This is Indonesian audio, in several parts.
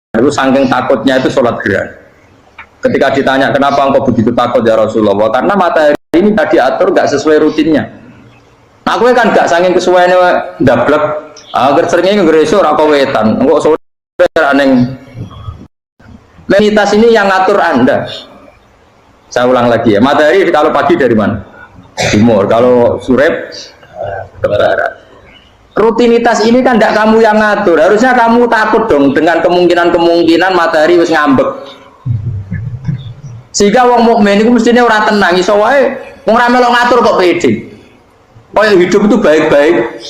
Itu saking takutnya itu sholat gerhana. Ketika ditanya kenapa engkau begitu takut ya Rasulullah, karena matahari ini tadi diatur gak sesuai rutinnya. Nah, aku kan gak saking kesuaiannya dablek. Agar seringnya ngeresur aku wetan. Engkau sore aneh. Lenitas ini yang ngatur Anda. Saya ulang lagi ya. Matahari kalau pagi dari mana? Timur. Kalau sore ke barat. Rutinitas ini kan tidak kamu yang ngatur. Harusnya kamu takut dong dengan kemungkinan matahari harus ngambek. Sehingga wong mukmin itu mestinya orang tenang, iso wae wong ra melok ngatur kok pede. Kaya hidup itu baik-baik.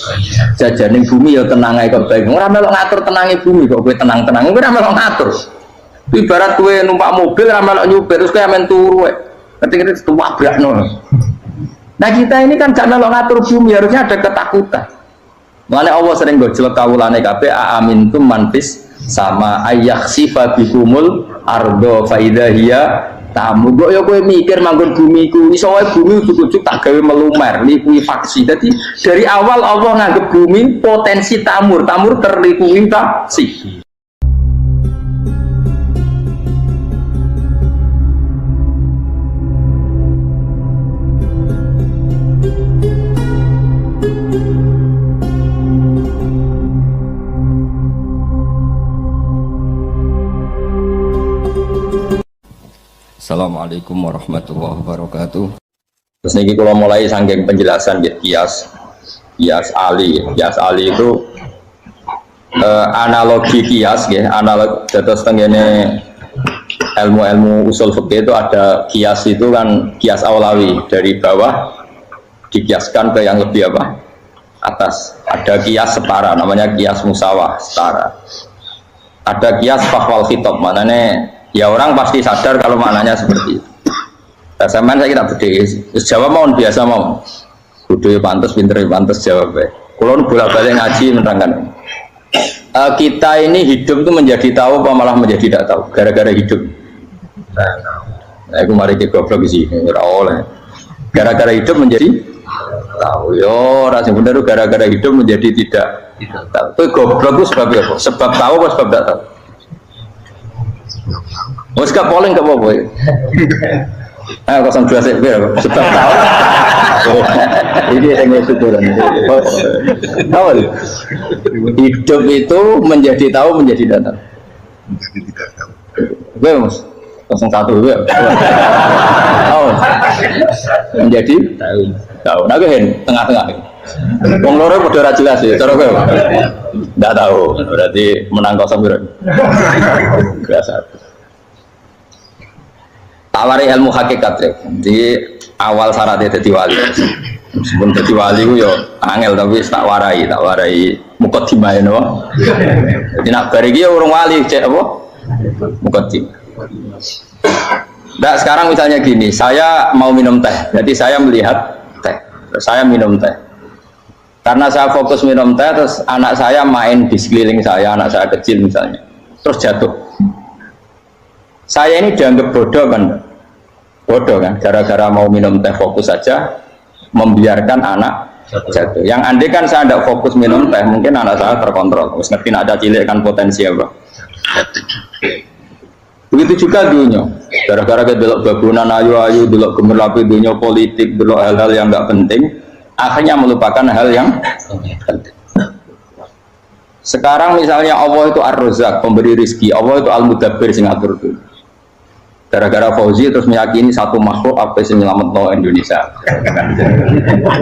Jajaning bumi ya tenang ae kok baik. Ora melok ngatur tenange bumi kok kowe tenang-tenang. Kowe ora melok ngatur. Ibarat kowe numpak mobil ra melok nyupir terus kowe amen turu wae. Ketika itu tabrakno. Nah kita ini kan gak melok ngatur bumi, harusnya ada ketakutan. Mulane Allah sering gojlok kawulane kabeh aamintum manfis sama ayakhsifa bikumul ardo fa idza hiya tamu. Kok ya kowe mikir manggon bumi ku iso wae bumi ujug-ujug tak gawe melumer likuifaksi. Jadi dari awal Allah nganggep bumi potensi tamur terlikuifaksi. Assalamualaikum warahmatullahi wabarakatuh. Terus niki kalau mulai saking penjelasan ya kias ali itu analogi kias ya, analog terus tengene ilmu usul fikih itu ada kias itu kan kias awlawi dari bawah dikiaskan ke yang lebih apa atas. Ada kias setara namanya kias musawah setara. Ada kias fahwal khitab manane ya orang pasti sadar kalau maknanya seperti itu. Saya kira beda. Jawab mau biasa mau. Bodoh pantas, pinter pantas jawab. Kalau bolak-balik ngaji menerangkan. Kita ini hidup itu menjadi tahu apa malah menjadi tidak tahu gara-gara hidup. Nah, aku mari kita goblok sih, ora oleh. Gara-gara hidup menjadi tahu. Yo, rasa benar gara-gara hidup menjadi tidak tahu. Itu goblok itu sebab apa? Sebab tahu apa sebab tidak tahu? Wes gak polling gak apa-apa ya. Ah 02 sebab tahu. Ini yang itu turun. Tahu. Hidup itu menjadi tahu menjadi tidak tahu. Menjadi tidak tahu. Gue Mas 01 gue. Tahu. Menjadi tahu. Tahu. Nah gue tengah-tengah. Wong loro padha ora jelas ya, cara kowe. Ndak tahu. Berarti menang 0 piro. Biasa. Tawari ilmu hakikat ya. Di awal syaratnya jadi wali. Sebelum jadi wali ku yo angel tapi tak warai mukadimah ya no. Jadi nak bar iki urung wali cek apa? Mukadimah. Nah, sekarang misalnya gini, saya mau minum teh. Jadi saya melihat teh. Saya minum teh. Karena saya fokus minum teh, terus anak saya main di sekeliling saya, anak saya kecil misalnya, terus jatuh. Saya ini dianggap bodoh kan? Bodoh kan? Gara-gara mau minum teh fokus saja, membiarkan anak jatuh. Yang andai kan saya tidak fokus minum teh, mungkin anak saya terkontrol. Terus ngerti ada cilik kan potensi apa? Begitu juga dunia. Gara-gara kita belok babunan ayu-ayu, belok gemerlapi dunia politik, belok hal-hal yang nggak penting. Akhirnya melupakan hal yang penting. Sekarang misalnya Allah itu Ar-Razzaq, pemberi rizki, Allah itu Al-Mudabbir sing ngatur itu. Gara-gara Fauzi terus meyakini satu makhluk apa yang menyelamatkan Indonesia.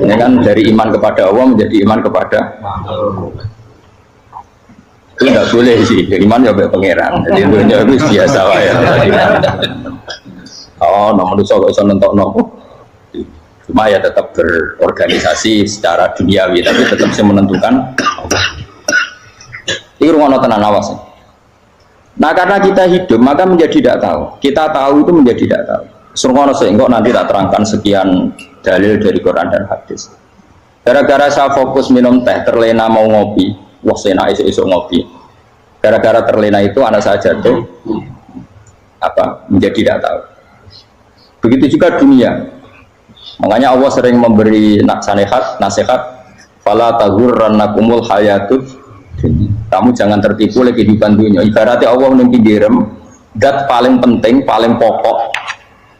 Ini kan dari iman kepada Allah menjadi iman kepada itu tidak boleh sih, iman ya baik pangeran. Jadi dunia itu biasa ya. Oh, nomor itu kok bisa nentok nopo. Cuma ya tetap berorganisasi secara duniawi, tapi tetap sih menentukan. Ini rumah tenan awas. Nah karena kita hidup maka menjadi tidak tahu. Kita tahu itu menjadi tidak tahu. Surgono sehingga nanti tak terangkan sekian dalil dari Quran dan hadis. Gara-gara saya fokus minum teh, terlena mau ngopi, wah sena isu ngopi. Gara-gara terlena itu anak saya jatuh, menjadi tidak tahu. Begitu juga dunia. Makanya Allah sering memberi nasihat, fala taghurrannakumul hayatud dunya. Kamu jangan tertipu oleh kehidupan dunia. Ibaratnya Allah ning pinggirem, dat paling penting, paling pokok.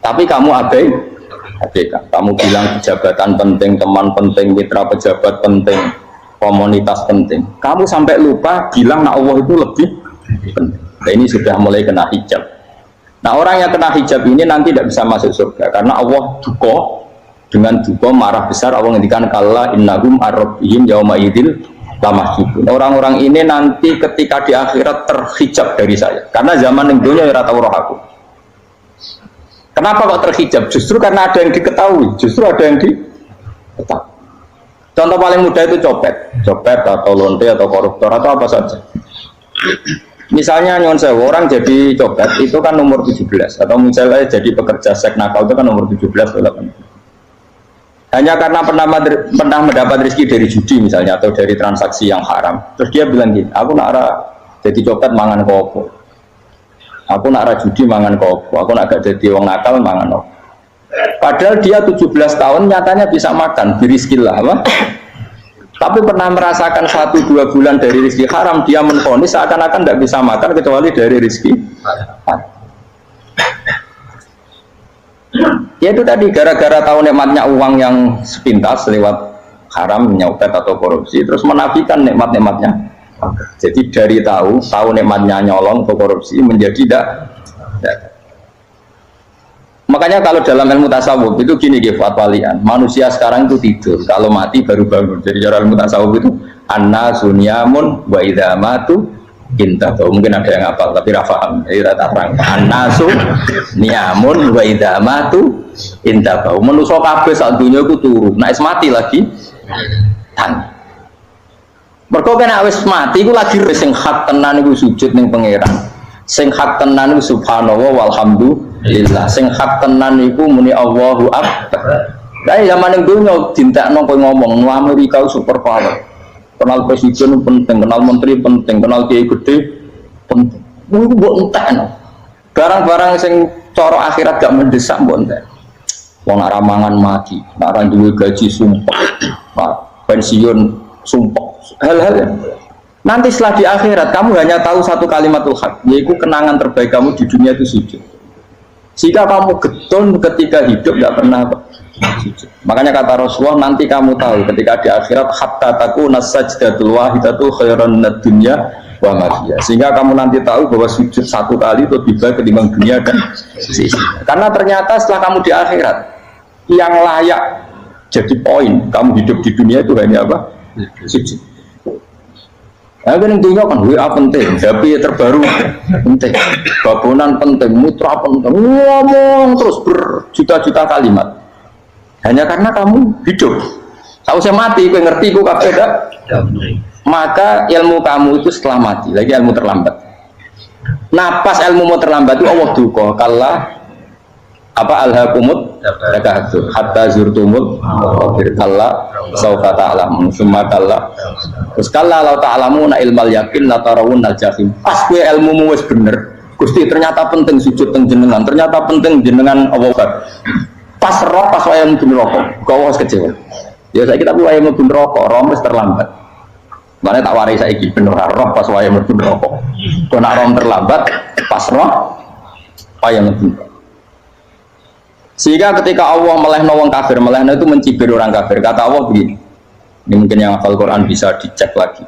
Tapi kamu abaikan. Kamu bilang jabatan penting, teman penting, mitra pejabat penting, komunitas penting. Kamu sampai lupa bilang nah Allah itu lebih penting. Nah, ini sudah mulai kena hijab. Nah, orang yang kena hijab ini nanti tidak bisa masuk surga karena Allah dengan duka marah besar. Allah ngendikan kalla innahum ar-rabbihim yauma idzil lamahjubun. Orang-orang ini nanti ketika di akhirat terhijab dari saya karena zaman yang dunia ora tau roh aku. Kenapa kok terhijab? Justru karena ada yang diketahui, justru ada yang diketahui. Contoh paling mudah itu copet atau lonte atau koruptor atau apa saja. Misalnya nyon sewu orang jadi copet itu kan nomor 17 atau misalnya jadi pekerja seks nakal itu kan nomor 17 atau 18. Hanya karena pernah mendapat rezeki dari judi misalnya atau dari transaksi yang haram. Terus dia bilang gini, aku nak jadi copet mangan kopo. Aku nak judi mangan kopo. Aku nak gak jadi wong nakal mangan kopo. Padahal dia 17 tahun nyatanya bisa makan, birizkillah apa? Tapi pernah merasakan 1-2 bulan dari rezeki haram, dia menvonis seakan-akan tidak bisa makan kecuali dari rezeki haram. Ya itu tadi gara-gara tahu nikmatnya uang yang sepintas lewat haram, nyopet atau korupsi, terus menafikan nikmat-nikmatnya. Jadi dari tahu nikmatnya nyolong atau korupsi menjadi tidak. Makanya kalau dalam ilmu tasawuf itu gini fatwalian, manusia sekarang itu tidur, kalau mati baru bangun. Jadi cara ilmu tasawuf itu annasu niyamun wa idza matu intahu. Mungkin ada yang hafal tapi ra paham. Jadi tak terang. Annasu niyamun wa idza matu intahu. Manusa kabeh sak donya iku turu, nek wis mati lagi tangi. Mergo kena wis mati iku lagi sing hak tenan iku sujud ning pangeran. Sing hak tenan iku subhanallah walhamdulillah. Sing hak tenan iku muni Allahu akbar. Lah zaman ning donya dintekno kowe ngomong no Amerika super power. Kenal presiden penting, kenal menteri penting, kenal kiai gede penting. Iku mbok entekno. Barang-barang sing cara akhirat gak mendesak mbok entek. Wong ora mangan mati, ora duwe gaji sumpah. Pensiun sumpah. Hal-hal ya. Nanti setelah di akhirat kamu hanya tahu satu kalimatul haq, yaitu kenangan terbaik kamu di dunia itu sujud. Jika kamu getun ketika hidup tidak pernah sujud. Makanya kata Rasulullah nanti kamu tahu ketika di akhirat hatta takuna sajdatul wahidatu khairan minad dunya wa ma fiha. Sehingga kamu nanti tahu bahwa sujud satu kali itu lebih baik ketimbang dunia dan isinya. Karena ternyata setelah kamu di akhirat yang layak jadi poin kamu hidup di dunia itu hanya apa? Sujud. Nah, kan intinya kan WA penting, HP terbaru penting, babonan penting, mutra penting, ngomong terus berjuta-juta kalimat. Hanya karena kamu hidup. Tahu saya mati, gue ngerti gue kabeh dak. Maka ilmu kamu itu setelah mati, lagi ilmu terlambat. Nah, pas ilmu mau terlambat itu Allah duka kalla apa alhaqumut takatsur hatta zurtumul maqabir kalla saufa ta'lamun summa kalla terus kalla law ta'lamuna ilmal yakin la tarawunnal jahim. Pas kowe ilmumu wis bener Gusti ternyata penting sujud teng jenengan, ternyata penting jenengan Allah. Pas roh pas wayah mlebu neraka kok wis kecewa ya saiki tapi wayah mlebu neraka roh wis terlambat. Mane tak warai saiki bener roh pas wayah mlebu neraka kok nek roh terlambat pas roh wayah mlebu. Sehingga ketika Allah melehno wong kafir, melehno itu mencibir orang kafir. Kata Allah begini, ini mungkin yang hafal Quran bisa dicek lagi.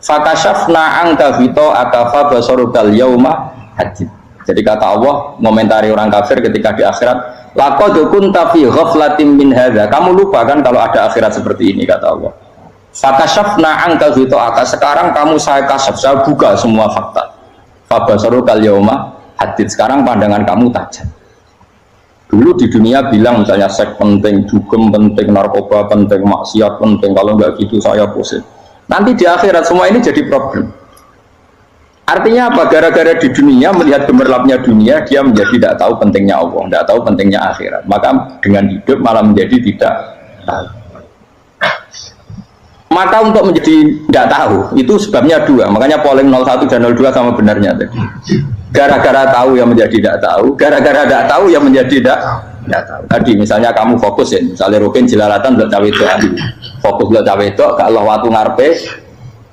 Fakashafna angka fito akafa basorukal yauma hadid. Jadi kata Allah ngomentari orang kafir ketika di akhirat, laqad kunta fi ghaflatin min hadza. Kamu lupa kan kalau ada akhirat seperti ini kata Allah. Fakashafna angka fito aka. Sekarang kamu saya kasaf, saya buka semua fakta. Fa basorukal yauma hadid. Sekarang pandangan kamu tajam. Dulu di dunia bilang misalnya seks penting, dugem penting, narkoba penting, maksiat penting, kalau nggak gitu saya pusing. Nanti di akhirat semua ini jadi problem. Artinya apa? Gara-gara di dunia melihat gemerlapnya dunia, dia menjadi tidak tahu pentingnya Allah, tidak tahu pentingnya akhirat. Maka dengan hidup malah menjadi tidak tahu. Maka untuk menjadi tidak tahu itu sebabnya dua. Makanya polling 01 dan 02 sama benarnya tadi. Gara-gara tahu yang menjadi tidak tahu, gara-gara tidak tahu yang menjadi tidak tahu. Tadi misalnya kamu fokus ya, misalnya Rukin jelalatan buat cawe itu, fokus buat cawe itu, kalau waktu ngarepe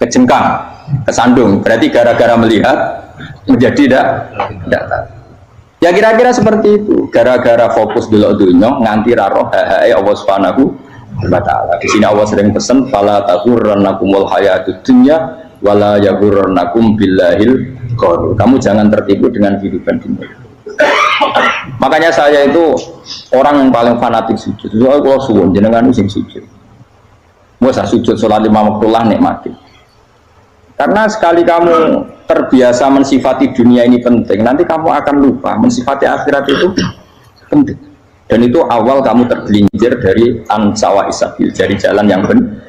kejengkang, Kesandung. Berarti gara-gara melihat menjadi tidak tahu. Ya kira-kira seperti itu. Gara-gara fokus delok dunya nganti ra roh hae Allah Subhanahu wa taala. Di sini Allah sering pesan fala taghurrannakumul hayatud dunya wala yaghurrannakum billahil ghurur. Kamu jangan tertipu dengan kehidupan dunia. Makanya saya itu orang yang paling fanatik sujud. Soalnya kalau suwun jenengan sing sujud. Masa sujud sholat 5 waktu lah nikmati. Karena sekali kamu terbiasa mensifati dunia ini penting, nanti kamu akan lupa mensifati akhirat itu penting. Dan itu awal kamu tergelincir dari ansawa isabil, dari jalan yang benar.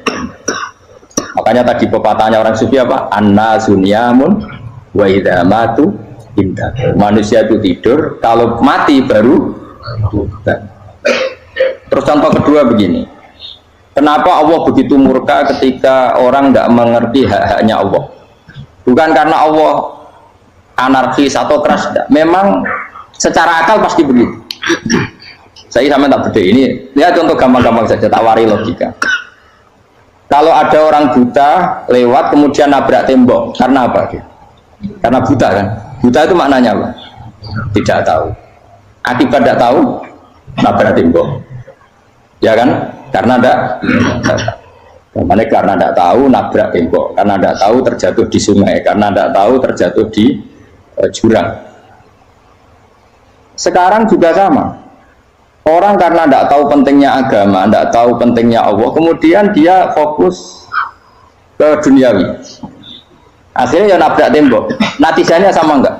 Makanya tadi pepatahnya orang sufi apa? Anna sunyamun wa idza matu indah. Manusia itu tidur, kalau mati baru bukan. Terus contoh kedua begini. Kenapa Allah begitu murka ketika orang tidak mengerti hak-haknya Allah? Bukan karena Allah anarkis atau keras, tidak. Memang secara akal pasti begitu. Saya sama tak beda ini. Lihat contoh gampang-gampang saja, tak wari logika. Kalau ada orang buta lewat kemudian nabrak tembok, karena apa dia? Karena buta kan? Buta itu maknanya apa? Tidak tahu. Akibat tidak tahu, nabrak tembok. Ya kan? Karena tidak tahu nabrak tembok, karena tidak tahu terjatuh di sungai, karena tidak tahu terjatuh di jurang. Sekarang juga sama. Orang karena tidak tahu pentingnya agama, tidak tahu pentingnya Allah, kemudian dia fokus ke duniawi. Akhirnya ya nabrak tembok. Natijanya sama enggak?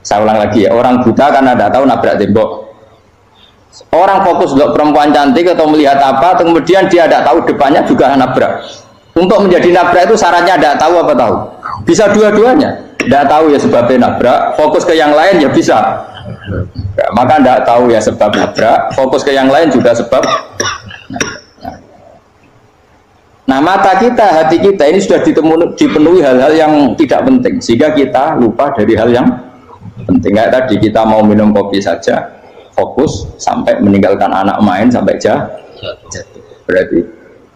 Saya ulang lagi ya, orang buta karena tidak tahu nabrak tembok. Orang fokus untuk perempuan cantik atau melihat apa, kemudian dia tidak tahu depannya juga nabrak. Untuk menjadi nabrak itu syaratnya tidak tahu apa tahu. Bisa dua-duanya. Tidak tahu ya sebabnya nabrak, fokus ke yang lain ya bisa. Maka tidak tahu ya sebab nabrak, fokus ke yang lain juga sebab. Nah mata kita, hati kita ini sudah dipenuhi hal-hal yang tidak penting, sehingga kita lupa dari hal yang penting. Kayak tadi kita mau minum kopi saja, fokus sampai meninggalkan anak main sampai jatuh. Berarti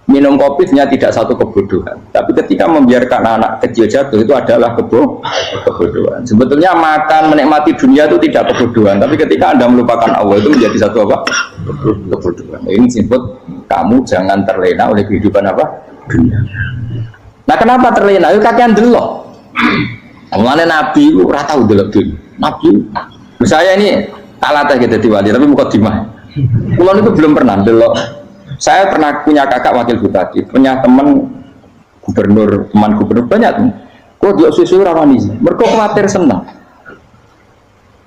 minum kopi ternyata tidak satu kebodohan, tapi ketika membiarkan anak kecil jatuh itu adalah kebodohan. Sebetulnya makan menikmati dunia itu tidak kebodohan, tapi ketika Anda melupakan Allah itu menjadi satu apa? Kebodohan. Ini disebut kamu jangan terlena oleh kehidupan apa? Dunia. Nah kenapa terlena? Itu kakean delok. Mulane Nabi itu ora tau delok dunia. Nabi saya ini alatnya gitu diwali, tapi muka dimah. Kulon itu belum pernah delok. Saya pernah punya kakak wakil bupati, punya teman gubernur banyak tuh. Kok dia susu rawani sih? Mereka khawatir senang.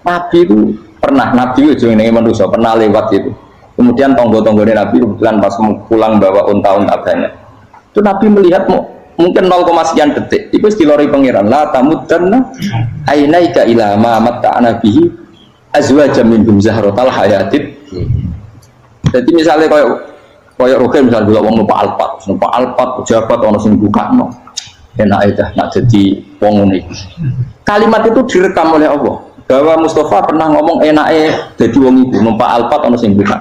Nabi itu pernah, Nabi itu yang manusia pernah lewat itu. Kemudian tonggo-tonggone Nabi kebetulan pas pulang bawa unta-unta banyak. Itu Nabi melihat mungkin 0, sekian detik. Itu dilori pangeran. La tamuddanna ainaika ila ma matta'ana bihi azwajan minhum zahratal hayatid. Jadi misalnya kayak Rogen misalnya dulu wong numpak Alphard pejabat ono sing bukakno. Enak aja nak jadi wong ngene. Kalimat itu direkam oleh Allah bahwa Mustafa pernah ngomong enake dadi wong iku numpak Alphard ono sing buka.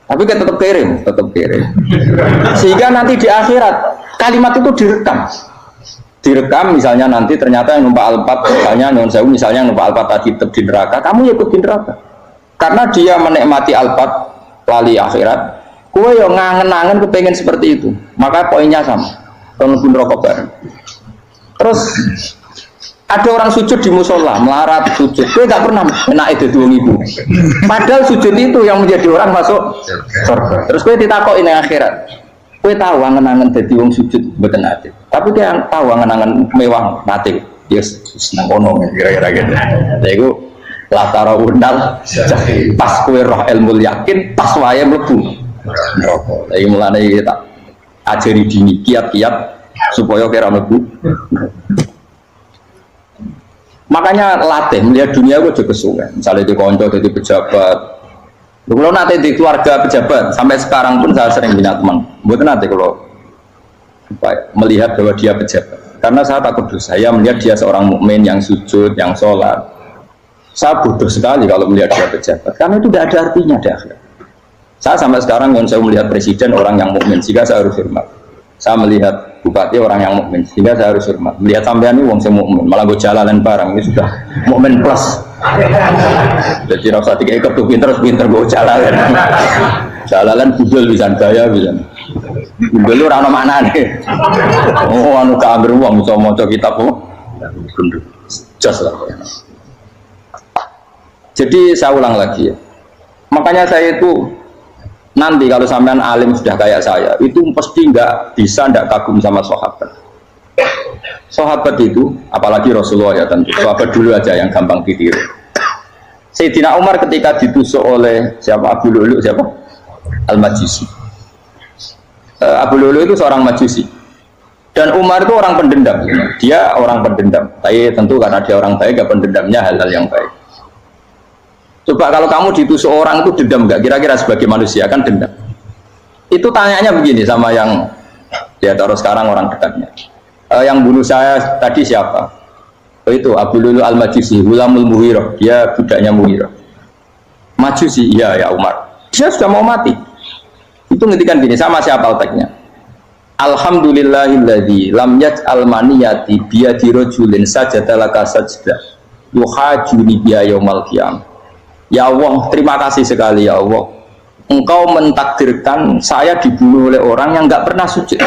Tapi kan tetap kirim. Sehingga nanti di akhirat kalimat itu direkam misalnya nanti ternyata yang numpak Alphard misalnya numpak Alphard tadi tetap di neraka, kamu ikut di neraka karena dia menikmati Alphard lali akhirat, kowe yang ngangen-ngangen kepengen seperti itu, maka poinnya sama, pun rokok bareng. Terus ada orang sujud di musola, melarat sujud, kowe gak pernah enak itu wong ibu, padahal sujud itu yang menjadi orang masuk surga. Terus kowe ditakoki ning akhirat, kowe tahu angen-angen dadi wong sujud mboten ate. Tapi kowe tahu angen-angen mewah nate. Yes, seneng kono kira-kira gitu. Lha iku latara undal pas kowe roh ilmu yakin pas wae mlebu neraka. Lha iki mulane tak ajari dini kiat-kiat supaya kira mlebu. Makanya latih melihat dunia itu juga kesuwen. Misalnya di konco jadi pejabat. Kalau nanti di keluarga pejabat sampai sekarang pun saya sering punya teman. Buat nanti kalau melihat bahwa dia pejabat. Karena saya takut dosa. Saya melihat dia seorang mukmin yang sujud, yang sholat. Saya bodoh sekali kalau melihat dia pejabat. Karena itu tidak ada artinya di akhirat. Saya sampai sekarang yang saya melihat presiden orang yang mukmin, sehingga saya harus hormat. Saya melihat bupati sifatnya orang yang mukmin, sehingga saya harus hormat. Melihat sampean ini wong sing mukmin, malah gue jalanan barang ini sudah mukmin plus. Jadi rasa tiga ikut tuh pinter gue jalanan. Jalanan budal bisa gaya bisa. Budal lu rano mana nih? Oh anu keambil uang bisa mau kitab kok. Just lah. Jadi saya ulang lagi ya. Makanya saya itu nanti kalau sampean alim sudah kayak saya, itu pasti nggak kagum sama sahabat. Sahabat itu, apalagi Rasulullah ya tentu. Sahabat dulu aja yang gampang ditiru. Sayyidina Umar ketika ditusuk oleh siapa Abu Lu'lu siapa? Al-Majusi. Abu Lu'lu itu seorang Majusi. Dan Umar itu orang pendendam. Dia orang pendendam. Tapi tentu karena dia orang baik, gak pendendamnya hal-hal yang baik. Coba kalau kamu ditusuk orang itu dendam nggak? Kira-kira sebagai manusia kan dendam. Itu tanyanya begini sama yang ya taruh sekarang orang dekatnya. Yang bunuh saya tadi siapa? Oh, itu Abu Lu'lu Al-Majusi, Hulamul Muhirah. Dia budaknya Muhirah. Majusi, iya ya Umar. Dia sudah mau mati. Itu ngetikan gini sama siapa alteknya? Alhamdulillahilladzi lam yaj'al maniyati biyadi rajulin sajadalaka sajdah yuhajuni biya yaumal qiyamah. Ya Allah, terima kasih sekali ya Allah. Engkau mentakdirkan saya dibunuh oleh orang yang nggak pernah sujud.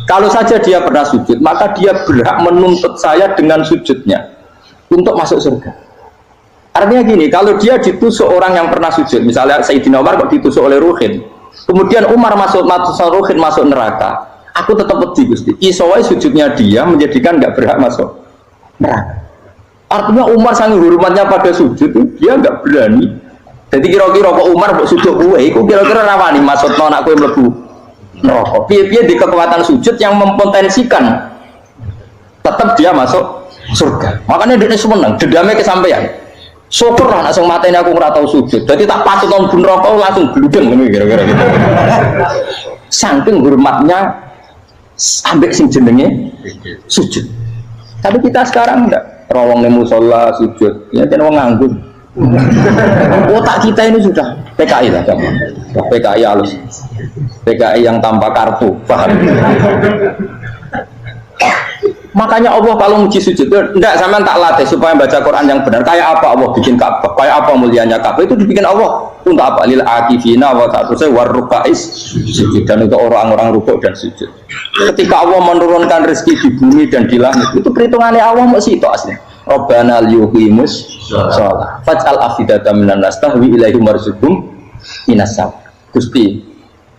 Kalau saja dia pernah sujud, maka dia berhak menuntut saya dengan sujudnya untuk masuk surga. Artinya gini, kalau dia ditusuk orang yang pernah sujud, misalnya Sayyidina Umar kok ditusuk oleh Ruhin, kemudian Umar masuk Ruhin masuk neraka, aku tetap pedih Gusti. Isowai sujudnya dia menjadikan nggak berhak masuk neraka. Artinya Umar sangat hormatnya pada sujud, dia nggak berani. Jadi kira-kira kok Umar buat sujud kue, kok kira-kira rawani maksud anak kue melebu. No, piye-piye di kekuatan sujud yang mempotensikan tetap dia masuk surga. Makanya dia seneng, dendamnya kesampaian. Syukur lah langsung mateni aku ora tau sujud. Jadi tak patut nang bun rokok langsung gludeng ngene kira-kira gitu. Saking hormatnya sampai sing jenenge sujud. Tapi kita sekarang enggak. Rawang nemu sholat sujud, ya kan wong nganggur. Otak kita ini sudah PKI lah, PKI halus, PKI yang tanpa kartu, paham? Makanya Allah kalau muji sujud, enggak sama tak latih supaya baca Quran yang benar. Kayak apa Allah bikin Ka'bah, kayak apa mulianya Ka'bah itu dibikin Allah untuk apa? Lil akifina wa ta'tusai warrukais sujud, dan untuk orang-orang rukuk dan sujud. Ketika Allah menurunkan rezeki di bumi dan di langit, itu perhitungannya Allah masih itu asli. Rabbana liyuqimus shalah faj'al afidatan minan nas tahwi ilaihim warzuqhum minas sam. Gusti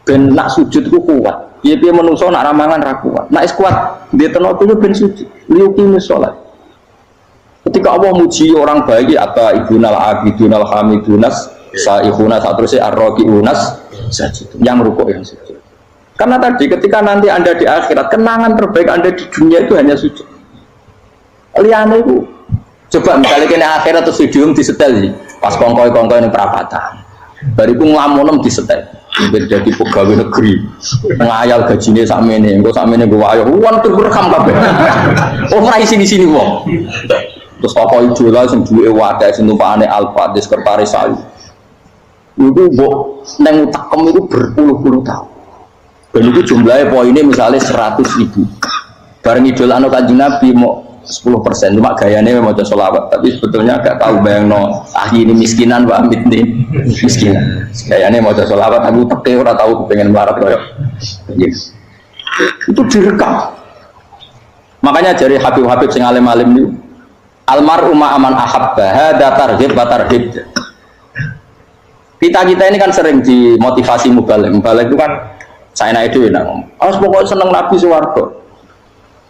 ben nak sujud ku kuat. Piye-piye menungso nak ramangan ra kuat. Nak is kuat dia tenaga yo ben sujud. Liyuqimus shalah. Ketika Allah muji orang baik apa ibunal abidunal hamidunas saihuna satruse arraqiunas sajid. Yang rukuk yang sujud. Karena tadi ketika nanti Anda di akhirat, kenangan terbaik Anda di dunia itu hanya sujud. Liane itu coba misalnya kena akhirat atau studium disetel sih, pas kongkoi ini perapatan, bariku ngelamunem disetel, jadi pegawai negeri, ngayal gajinya sakmene, engko sakmene gue ayo, uang tuh berekam kabeh, oh rai sini wong, terus tokoh idola sing duwe wadah sing tumpakane Alfa, sekretaris saya, itu bok neng utakem itu berpuluh-puluh tahun, dan itu jumlahnya poinnya misalnya 100.000, bareng idola anu Kanjeng Nabi mau 10%, cuma gayanya mau coba sholawat, tapi sebetulnya gak tahu bayang no, ini miskinan Pak Amit nih, miskinan, gayanya mau coba sholawat, aku teke ora tahu pengen melarat loh, yes. Itu direkam. Makanya dari Habib sing alim-alim itu, almaru ma'aman ahabba, hada tarhib wa tarhib. Kita ini kan sering dimotivasi mubalik itu kan saya naik itu, harus pokoknya seneng Nabi Suwarto.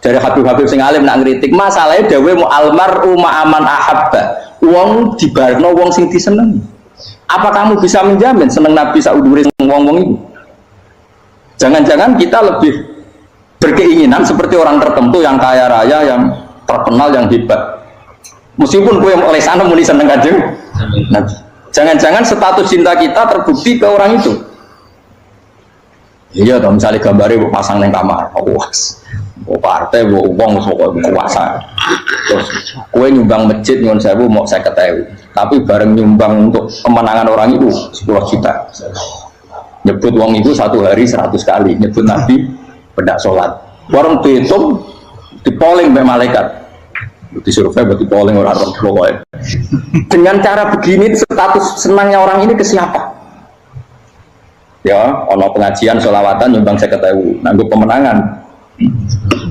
Dari Habib sing alim nak ngritik masalahnya dawe mu almaru ma'aman ahabba wong dibarno wong sing disenengi. Apa kamu bisa menjamin seneng Nabi saudure wong-wong itu? Jangan-jangan kita lebih berkeinginan seperti orang tertentu yang kaya raya, yang terkenal, yang hebat. Meskipun gue oleh sana muni seneng Kanjeng Nabi. Jangan-jangan status cinta kita terbukti ke orang itu. Iya, toh misalnya gambarnya pasang neng kamar, awas. Partai, uang pokoknya kuasa. Terus, kue nyumbang masjid nyuwun sewu mau 50.000, tapi bareng nyumbang untuk kemenangan orang itu 10 juta. Nyebut uang itu satu hari 100 kali, nyebut Nabi bedak sholat Warung dihitung, dipoling mbek malaikat. Disurvei buat dipoling orang pokoknya. Dengan cara begini status senangnya orang ini ke siapa? Ya, ono pengajian sholawatan nyumbang 50.000, nanggup pemenangan.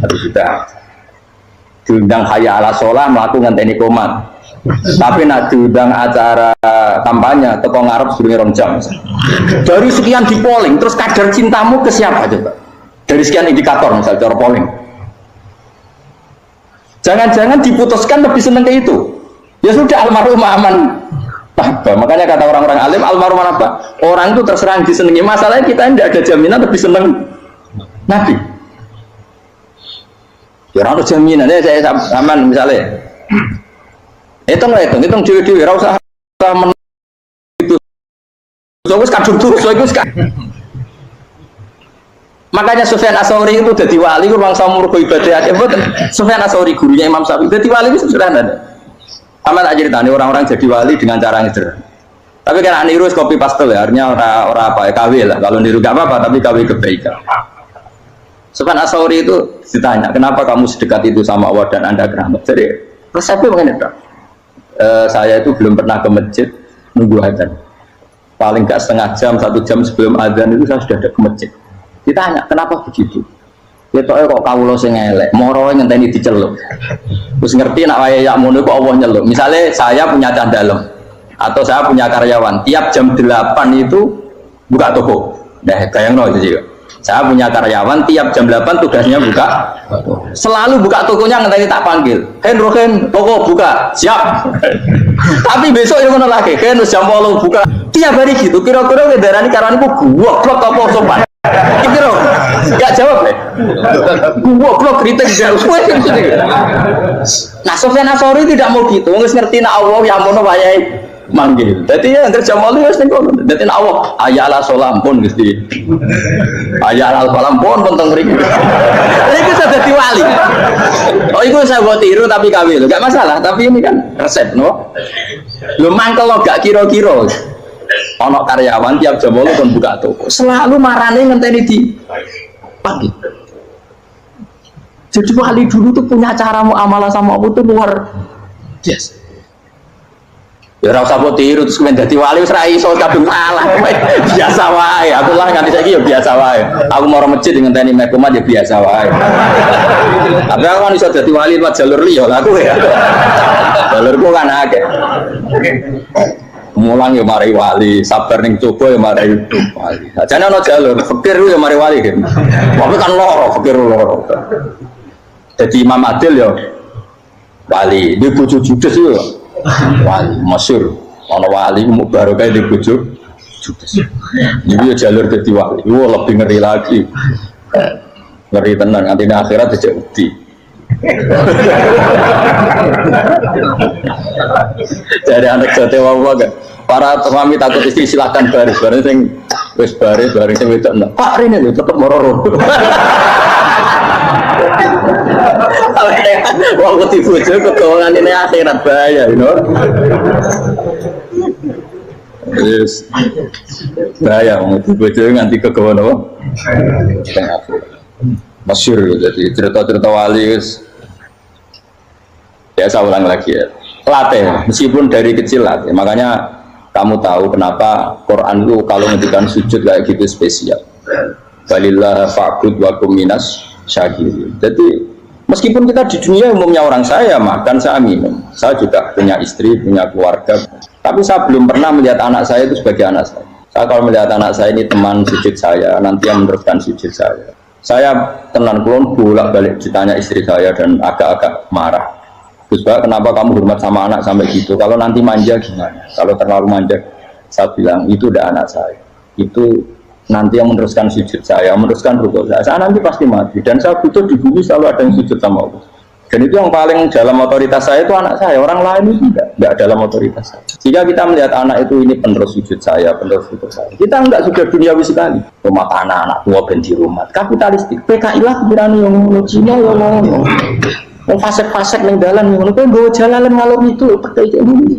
Tapi sudah diundang hayya ala sholah melakukan ngenteni komat. Tapi nak diundang acara kampanye teko ngarep sedurunge 2 jam. Dari sekian di polling, terus kadar cintamu ke siapa coba? Dari sekian indikator misal cara polling. Jangan-jangan diputuskan lebih seneng ke itu. Ya sudah almarhum aman. Makanya kata orang-orang alim almarhum apa? Orang itu terserah disenangi. Masalahnya kita tidak ada jaminan lebih seneng Nabi. Ya orang jaminan ya saya aman misalnya. Hitung dewi-dewi ora usah itu. Wis kadung terus iku makanya Sufyan Ats-Tsauri itu jadi wali ruang samurgo ibadah akeh mboten. Sufyan Ats-Tsauri gurunya Imam Syafi'i jadi wali itu sederhana. Amal aja ceritanya orang-orang jadi wali dengan cara yang sederhana. Tapi kan niru copy paste ya, artinya orang apa ya KW lah. Kalau niru gak apa-apa tapi KW kebaikan. Sufyan Ats-Tsauri itu ditanya, "Kenapa kamu sedekat itu sama Allah dan Anda keramat?" Jadi resepnya begini, Pak. Saya itu belum pernah ke masjid nunggu adzan. Paling gak setengah jam, 1 jam sebelum adzan itu saya sudah ada ke masjid. Ditanya, kenapa begitu? Ya kok kawula sing elek, moro ngenteni diceluk. Terus ngerti nak wayahe yakmune kok Allah nyeluk. Misalnya saya punya cah dalem atau saya punya karyawan, tiap jam 8 itu buka toko. Dah bayangno itu juga. Saya punya karyawan tiap jam 8 tugasnya buka. Selalu buka tokonya ngenteni tak panggil. Rohen, toko buka. Siap. Tapi besok yang ngono lagi, jam 8 buka. Tiap hari gitu. Kira-kira kendaraan karyawan itu goblok apa sopan? Kira gak jawab ya. Goblok kritik jauh. Nah, Sufyan Ats-Tsauri tidak mau gitu. Wis ngerti nak Allah yang mono wayahe manggil. Dadi ya antar jam 8 wis ning kono. Dadi nak Allah hayya ala sholam pun Gusti. Hayya ala sholam pun teng mriki. Iku sudah dadi wali. Oh, iku saya buat tiru tapi kawin lho. Gak masalah, tapi ini kan resep no. Lho mangkel lo gak kira-kira. Ono karyawan tiap jam 8 kan buka toko. Selalu marane ngenteni di pagi. Jadi wali dulu tuh punya cara muamalah sama Allah tuh luar biasa. Ya ora usah tiru terus kemen dadi wali wis ra iso kadung malah. Biasa wae. Aku lah nganti saiki ya biasa wae. Aku mau masjid ngenteni mekomat ya biasa wae. Tapi aku kan iso dadi wali lewat jalur liya lah aku ya. Jalurku kan akeh. Mulang ya mari wali, sabar ning coba ya mari wali. Ajane ana jalur fikir ya mari wali kan. Tapi kan loro fikir loro. Jadi Imam Adil ya wali, di bojo judes ya wali, masyhur. Ana wali mu barokah di bojo judes. Iki ya jalur dadi wali. Wah lebih ngeri lagi. Ngeri tenan nganti akhirat dijak wedi. Jadi anak jote wae gak para suami takut istri silakan baris sing wis baris sing wedok Pak rene lho tetep mororo. Wong kudu bojo kegawangan ini akhirat bahaya you know. Yes. Bahaya wong bojo nganti kegawan apa? Masyhur jadi cerita-cerita wali ya saya ulang lagi ya latih meskipun dari kecil latih makanya kamu tahu kenapa Quran itu kalau ngendikan sujud kayak gitu spesial balillah fa'bud wa kum minas syakirin. Jadi meskipun kita di dunia umumnya orang saya makan saya minum saya juga punya istri punya keluarga tapi saya belum pernah melihat anak saya itu sebagai anak saya kalau melihat anak saya ini teman sujud saya nanti yang meneruskan sujud saya tenan kulon bolak-balik ditanya istri saya dan agak-agak marah. Gus Pak, kenapa kamu hormat sama anak sampai gitu? Kalau nanti manja gimana? Kalau terlalu manja, saya bilang itu udah anak saya. Itu nanti yang meneruskan sujud saya, meneruskan rukuk saya. Saya nanti pasti mati dan saya butuh di bumi selalu ada yang sujud sama Allah. Dan itu yang paling dalam otoritas saya itu anak saya. Orang lain itu tidak dalam otoritas saya. Jika kita melihat anak itu ini penerus sujud saya, penerus sujud saya. Kita enggak sudah duniawi sekali. Rumah anak tua ben di rumah. Kapitalistik. PKI lah kirani yang ngono Cina yang ngono. Yang fasek-fasek ning dalan ngono kowe nggo jalalan ngalor itu pakai ini.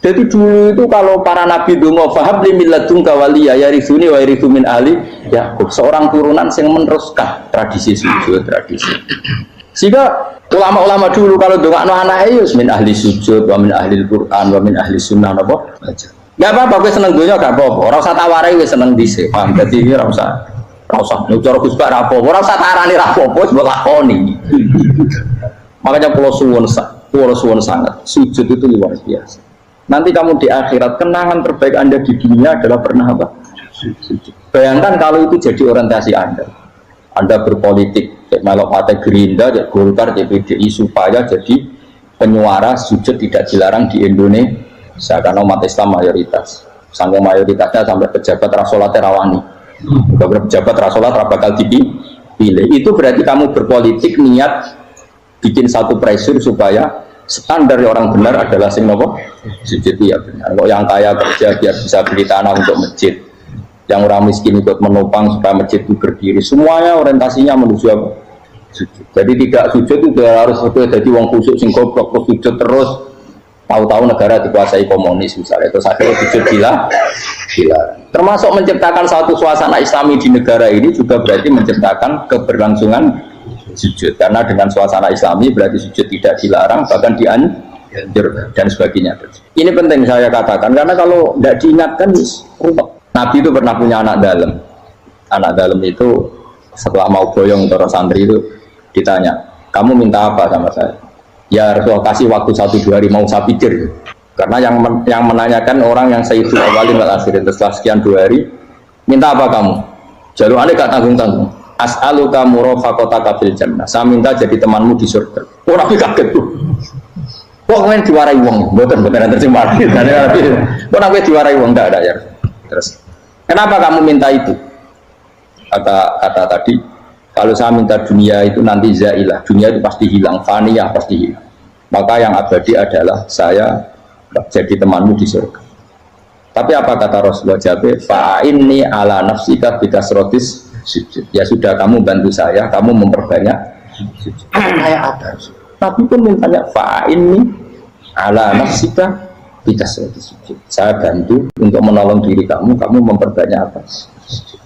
Jadi dulu itu kalau para nabi donga fahab li min ladunka waliya yarithuni wa yarithu min ahli Yakub, seorang turunan yang meneruskan tradisi sujud, tradisi. Sehingga ulama-ulama dulu kalau dongakno anake ya min ahli sujud wa min ahli Al-Qur'an wa min ahli sunnah napa? Enggak apa-apa kowe seneng donya gak apa-apa. Ora usah tawari wis seneng dhisik. Paham? Dadi iki ora usah nek cara Gus Bak ra apa-apa, ora usah tarani ra apa-apa wis mbok lakoni. Makanya kula suwun sangat, sujud itu luar biasa. Nanti kamu di akhirat, kenangan terbaik Anda di dunia adalah pernah apa? Sujud. Bayangkan kalau itu jadi orientasi Anda. Anda berpolitik, kayak melok partai Gerindra, kayak Golkar, kayak PDI, supaya jadi penyuara sujud tidak dilarang di Indonesia karena umat Islam mayoritas. Sanggung mayoritasnya sampai pejabat rasolat terawani. Pejabat rasolat bakal dipilih. Itu berarti kamu berpolitik niat bikin satu pressure supaya standar orang benar adalah sing nopo sujud ya benar. Kok yang kaya kerja biar bisa beli tanah untuk masjid, yang orang miskin ikut menopang supaya masjid itu berdiri. Semuanya orientasinya menuju apa? Sujud. Jadi tidak sujud itu harus jadi wong kusuk sing goblok sujud terus. Tahu-tahu negara dikuasai komunis misalnya, terus akhirnya sujud gila. Termasuk menciptakan satu suasana Islami di negara ini juga berarti menciptakan keberlangsungan sujud, karena dengan suasana Islami berarti sujud tidak dilarang, bahkan dianjur dan sebagainya. Ini penting saya katakan karena kalau tidak diingatkan ruwet. Nabi itu pernah punya anak dalam itu setelah mau boyong terus santri itu ditanya, kamu minta apa sama saya? Ya Rasulullah, kasih waktu 1-2 hari mau saya pikir, karena yang menanyakan orang yang sayyidul awalin wal akhirin. Setelah sekian 2 hari, minta apa kamu? Jaluannya gak tanggung-tanggung. As'aluka murafaqataka fil jannah. Saya minta jadi temanmu di surga. Oh, Nabi kaget tuh. Kok kalian diwarai wong? Mboten terjemah. Kok Nabi diwarai wong? Enggak ada ya. Terus, kenapa kamu minta itu? Kata tadi, kalau saya minta dunia itu nanti zailah. Dunia itu pasti hilang, faniyah pasti hilang. Maka yang abadi adalah saya jadi temanmu di surga. Tapi apa kata Rasulullah Jabir? Fa'inni ala nafsika bikasrotis sujud. Ya sudah, kamu bantu saya, kamu memperbanyak sujud. Kayak ada. Tapi pun mintanya fa'inni ala nafsika bikasrotis sujud. Saya bantu untuk menolong diri kamu memperbanyak apa? Sujud.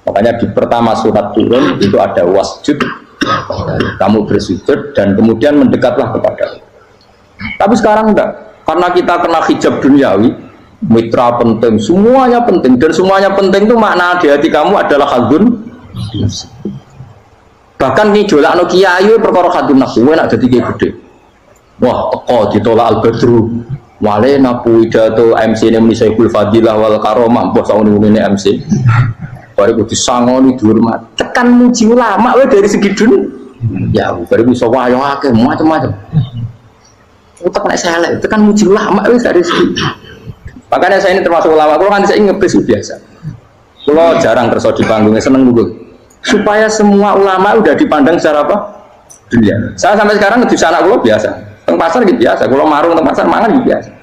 Makanya di pertama surat turun itu ada wasjud, kamu bersujud dan kemudian mendekatlah kepada. Tapi sekarang enggak, karena kita kena hijab duniawi, mitra penting, semuanya penting, dan semuanya penting itu makna di hati kamu adalah hadun. Bahkan nih jolak no kiai perkara hadun nafsu, enak jadi kayak gede. Wah, teko ditolak al-badru, wale napu idato MC ini misaibul fadilah wal karomah, bos tahun ini MC. Baru disangoni dihormat, tekan muji ulama dari segi dunia. Ya, baru bisa wayo akeh macam-macam. Utak nek salah, tekan muji ulama dari segi. Makanya saya ini termasuk ulama, kalau kan saya ngebis biasa. Kalau jarang kerso di panggungnya, seneng dulu. Supaya semua ulama udah dipandang secara apa? Dunia. Saya sampai sekarang di sana kalau biasa, teng pasar gitu biasa. Kalau marung teng pasar mangan gitu biasa.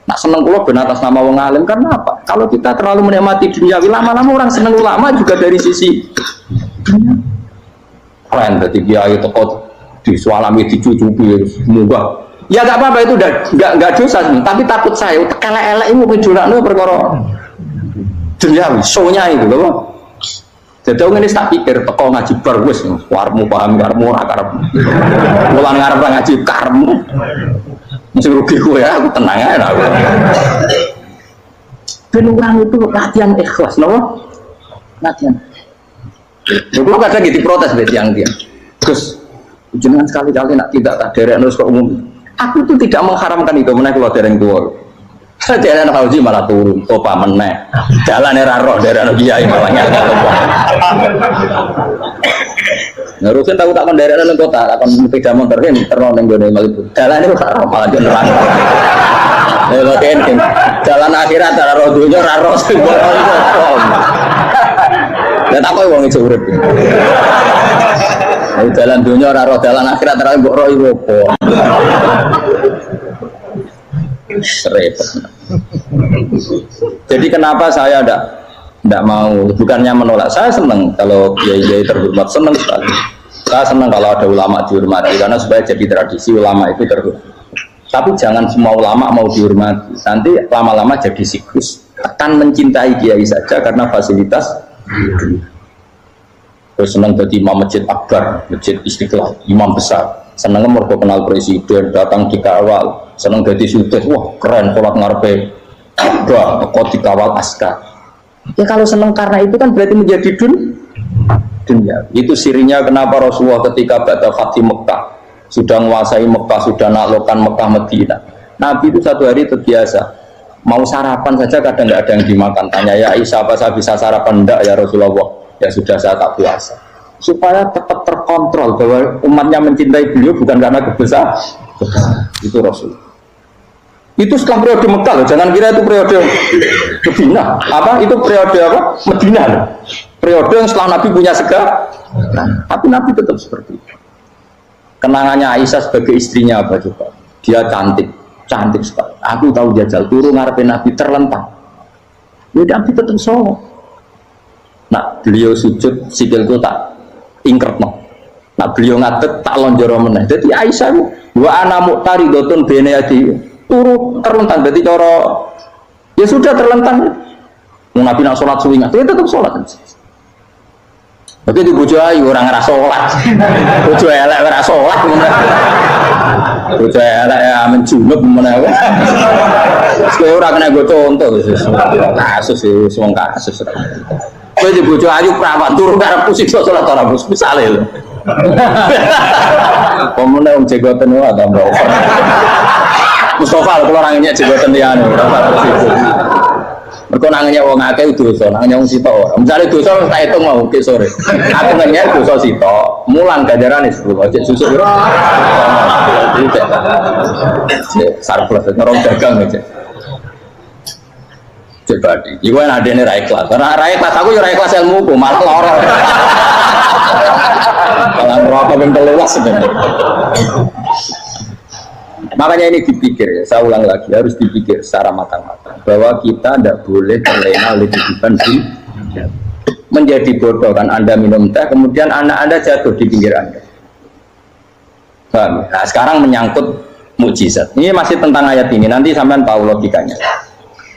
Nak seneng kalau benar atas nama wong alim, karena apa? Kalau kita terlalu menikmati dunia, lama-lama orang seneng ulama juga dari sisi dunia. Keren, jadi kiai teko disualami dicucupi, semoga. Ya nggak apa-apa itu nggak dosa, tapi takut saya elek-elek ini menjualnya perkara duniawi, show-nya itu loh. Jadi orang ini tak pikir teko ngaji barwis, warmu paham karmu ora karep, mulan ngarep ngaji karmu, mesti rugi gue ya, aku tenang aja aku. Dan orang itu latihan ikhlas, loh, latihan. Kalau kadang gitu protes dari yang dia, terus jangan sekali-kali nak tidak tak derek terus ke umum. Aku tuh tidak mengharamkan itu, menaik keluar dari yang tua. Jalan haji malah turun, topa meneh. Jalan era roh dari anak kiai malah nyala. Ngurusin tahu tak mendarat dalam kota, akan sepeda motor ini terlalu nenggone Malibu. Jalan itu malah jalan. Kalau kenting, jalan akhirat ada roh dunia, roh simbol. Dan aku yang itu urut. Jalan dunia, roh jalan akhirat terlalu roh itu apa? Repot. Jadi kenapa saya tidak mau, bukannya menolak, saya senang kalau kiai terhormat, senang sekali. Saya senang kalau ada ulama dihormati, karena supaya jadi tradisi ulama itu terhormat. Tapi jangan semua ulama mau dihormati. Nanti lama-lama jadi siklus. Tekan mencintai kiai saja karena fasilitas. Terus senang jadi imam masjid akbar, masjid Istiqlal, imam besar. Senang mergo kenal presiden, datang dikawal. Senang jadi sudah, wah keren sholat ngarepe. Wah, kok dikawal askar. Ya kalau senang karena itu kan berarti menjadi dunia. Itu sirinya kenapa Rasulullah ketika ba'da Fatih Mekah sudah menguasai Mekah, sudah naklukkan Mekah Madinah. Nabi itu satu hari terbiasa mau sarapan saja kadang nggak ada yang dimakan. Tanya ya Aisyah, apa saya bisa sarapan? Enggak ya Rasulullah. Ya sudah saya tak puasa. Supaya tetap terkontrol bahwa umatnya mencintai beliau bukan karena kebesaran. Itu Rasul. Itu setelah periode Mekah loh. Jangan kira itu periode Medina. Apa? Itu periode apa? Medina loh. Periode yang setelah Nabi punya segala. Tapi Nabi tetap seperti itu. Kenangannya Aisyah sebagai istrinya apa coba? Dia cantik sekali. Aku tahu jajal turun ngarepin Nabi terlentang. Ya Nabi tetap sholat. Nah beliau sujud sikilku tak ingkret no. Nah beliau ngadeg tak lonjoro meneh. Jadi Aisyah wa ana muqtaridotun bene adi turu terlentang. Jadi cara ya sudah terlentang. Nabi nak sholat suwi dia tetap sholat. Tapi di bojo ayu orang ngerasa sholat, bojo elek ngerasa sholat, bojo elek ya menjunub mana? Sekali orang kena gue contoh, kasus sih, semua kasus. Kau di bojo ayu perawan turun karena pusing sholat orang bos misalnya lo. Pemenang jegotan lo ada berapa? Mustafa kalau orang ini jegotan dia nih, mereka nangnya wong akeh dosa, nangnya wong sitok ora. Misale dosa tak hitung mau ke sore. Aku nanya dosa sitok, mulang ganjarane 10. Cek susuk piro? Sarplus ngerong dagang aja. Cek badi. Iku ana dene ra ikhlas. Karena ra ikhlas aku ya ra ikhlas ilmuku, malah lara. Kalau rokok ben telulas sebenarnya. Makanya ini dipikir ya, saya ulang lagi harus dipikir secara matang-matang bahwa kita tidak boleh terlena oleh kehidupan dunia. Menjadi bodoh kan Anda minum teh, kemudian anak Anda jatuh di pinggir Anda. Nah sekarang menyangkut mukjizat. Ini masih tentang ayat ini, nanti sampean tahu logikanya.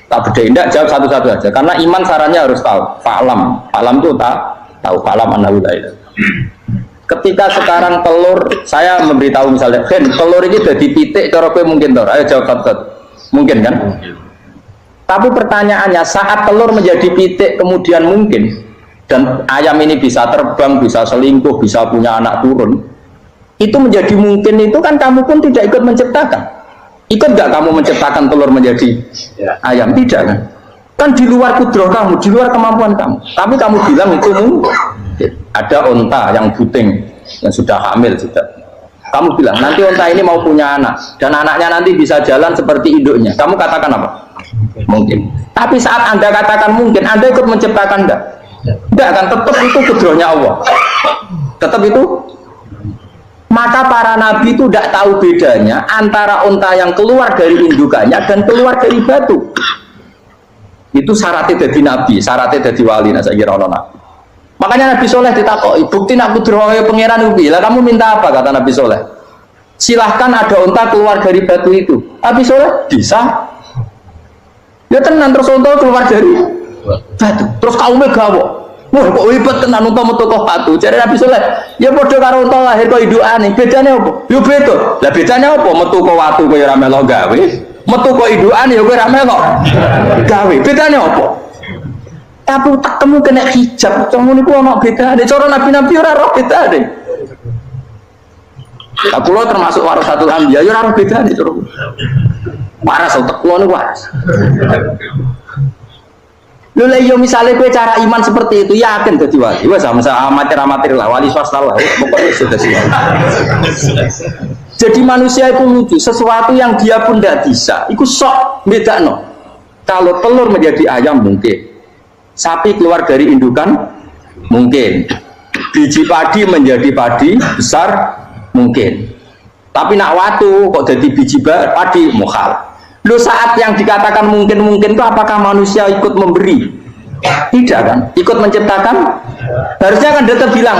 Tak beda, tidak jawab satu-satu aja. Karena iman sarannya harus tahu. Fa'lam itu tahu. Fa'lam annahu la ilaha. Ketika sekarang telur, saya memberitahu misalnya, telur ini jadi pitik, cara kowe mungkin tor. Ayo jawab satu-satu. Mungkin kan? Tapi pertanyaannya, saat telur menjadi pitik kemudian mungkin, dan ayam ini bisa terbang, bisa selingkuh, bisa punya anak turun, itu menjadi mungkin itu kan kamu pun tidak ikut menciptakan. Ikut nggak kamu menciptakan telur menjadi ayam? Tidak kan? Kan di luar kudrah kamu, di luar kemampuan kamu. Tapi kamu bilang itu mungkin. Ada onta yang buting, yang sudah hamil sudah. Kamu bilang nanti onta ini mau punya anak dan anaknya nanti bisa jalan seperti induknya. Kamu katakan apa? Mungkin. Tapi saat Anda katakan mungkin, Anda ikut menciptakan enggak? Enggak kan? Tetap itu kudrahnya Allah. Tetap itu. Maka para nabi itu tidak tahu bedanya antara onta yang keluar dari indukannya dan keluar dari batu. Itu syaratnya jadi nabi, syaratnya jadi wali. Nah saya kira orang nabi. Makanya Nabi Soleh ditakoi, bukti nak kudrahnya pangeran ubi. Lah kamu minta apa kata Nabi Soleh? Silahkan ada unta keluar dari batu itu. Nabi Soleh bisa. Ya tenan terus unta keluar dari batu. Terus kaumnya gawo. Wah kok hebat tenan unta metu kok batu. Jadi Nabi Soleh, ya padha karo unta lahir kok indukane. Bedane apa? Yo beda. Lah bedane apa? Metu kok watu kok ya ra melo gawe. Metu kok indukane ya kowe ra melo gawe. Bedane apa? Tapi tak temu kena hijab, cuma ini gua nak beda deh. Cara nabi-nabi orang roh beda deh. Aku lo termasuk waras satu ambil, ya orang beda deh. Waras otak lo nih waras. Lo yo misalnya gue cara iman seperti itu, yakin jadi wali. Wah sama amatir lah, wali swasta lah. Pokoknya sudah sih. Jadi manusia itu lucu, sesuatu yang dia pun tidak bisa. Itu sok beda no. Kalau telur menjadi ayam mungkin. Sapi keluar dari indukan mungkin, biji padi menjadi padi besar mungkin, tapi nak watu kok jadi biji padi mukhal. Lu saat yang dikatakan mungkin itu apakah manusia ikut memberi? Tidak kan? Ikut menciptakan? Harusnya kan dia bilang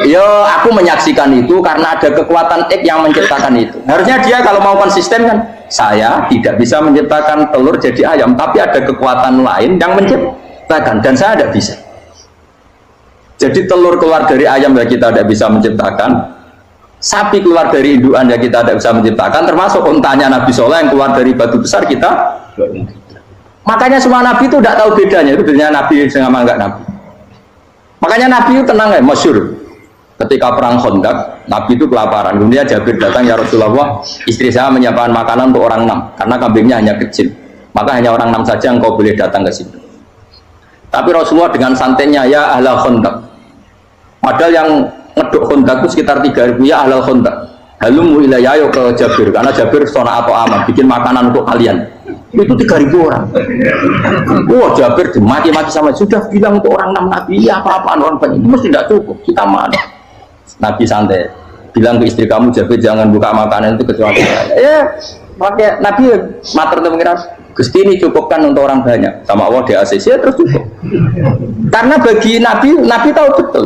Yo, aku menyaksikan itu karena ada kekuatan X yang menciptakan itu. Harusnya dia kalau mau konsisten kan, saya tidak bisa menciptakan telur jadi ayam, tapi ada kekuatan lain yang menciptakan dan saya tidak bisa. Jadi telur keluar dari ayam ya kita tidak bisa menciptakan, sapi keluar dari induan ya kita tidak bisa menciptakan, termasuk untanya Nabi Soleh yang keluar dari batu besar kita. Makanya semua Nabi itu tidak tahu bedanya, itu bedanya Nabi sama enggak Nabi. Makanya Nabi itu tenang ya, masyhur. Ketika perang Khandaq, Nabi itu kelaparan. Kemudian Jabir datang, ya Rasulullah, istri saya menyiapkan makanan untuk orang 6 karena kambingnya hanya kecil. Maka hanya orang 6 saja engkau boleh datang ke situ. Tapi Rasulullah dengan santainya, ya ahlal Khandaq. Padahal yang ngeduk Khandaq itu sekitar 3.000, ya ahlal Khandaq. Halumu ilayya ke Jabir, karena Jabir sona atau aman, bikin makanan untuk kalian. Itu 3.000 orang. Wah, Jabir dimaki-maki sama, sudah bilang untuk orang 6 Nabi, ya apa-apaan orang banyak, itu mesti tidak cukup, kita mana. Nabi santai, bilang ke istri kamu, Jabir jangan buka makanan itu kecuali ya, pakai Nabi mater untuk mengira Gusti ini cukupkan untuk orang banyak, sama Allah di ACC terus cukup. Karena bagi Nabi tahu betul.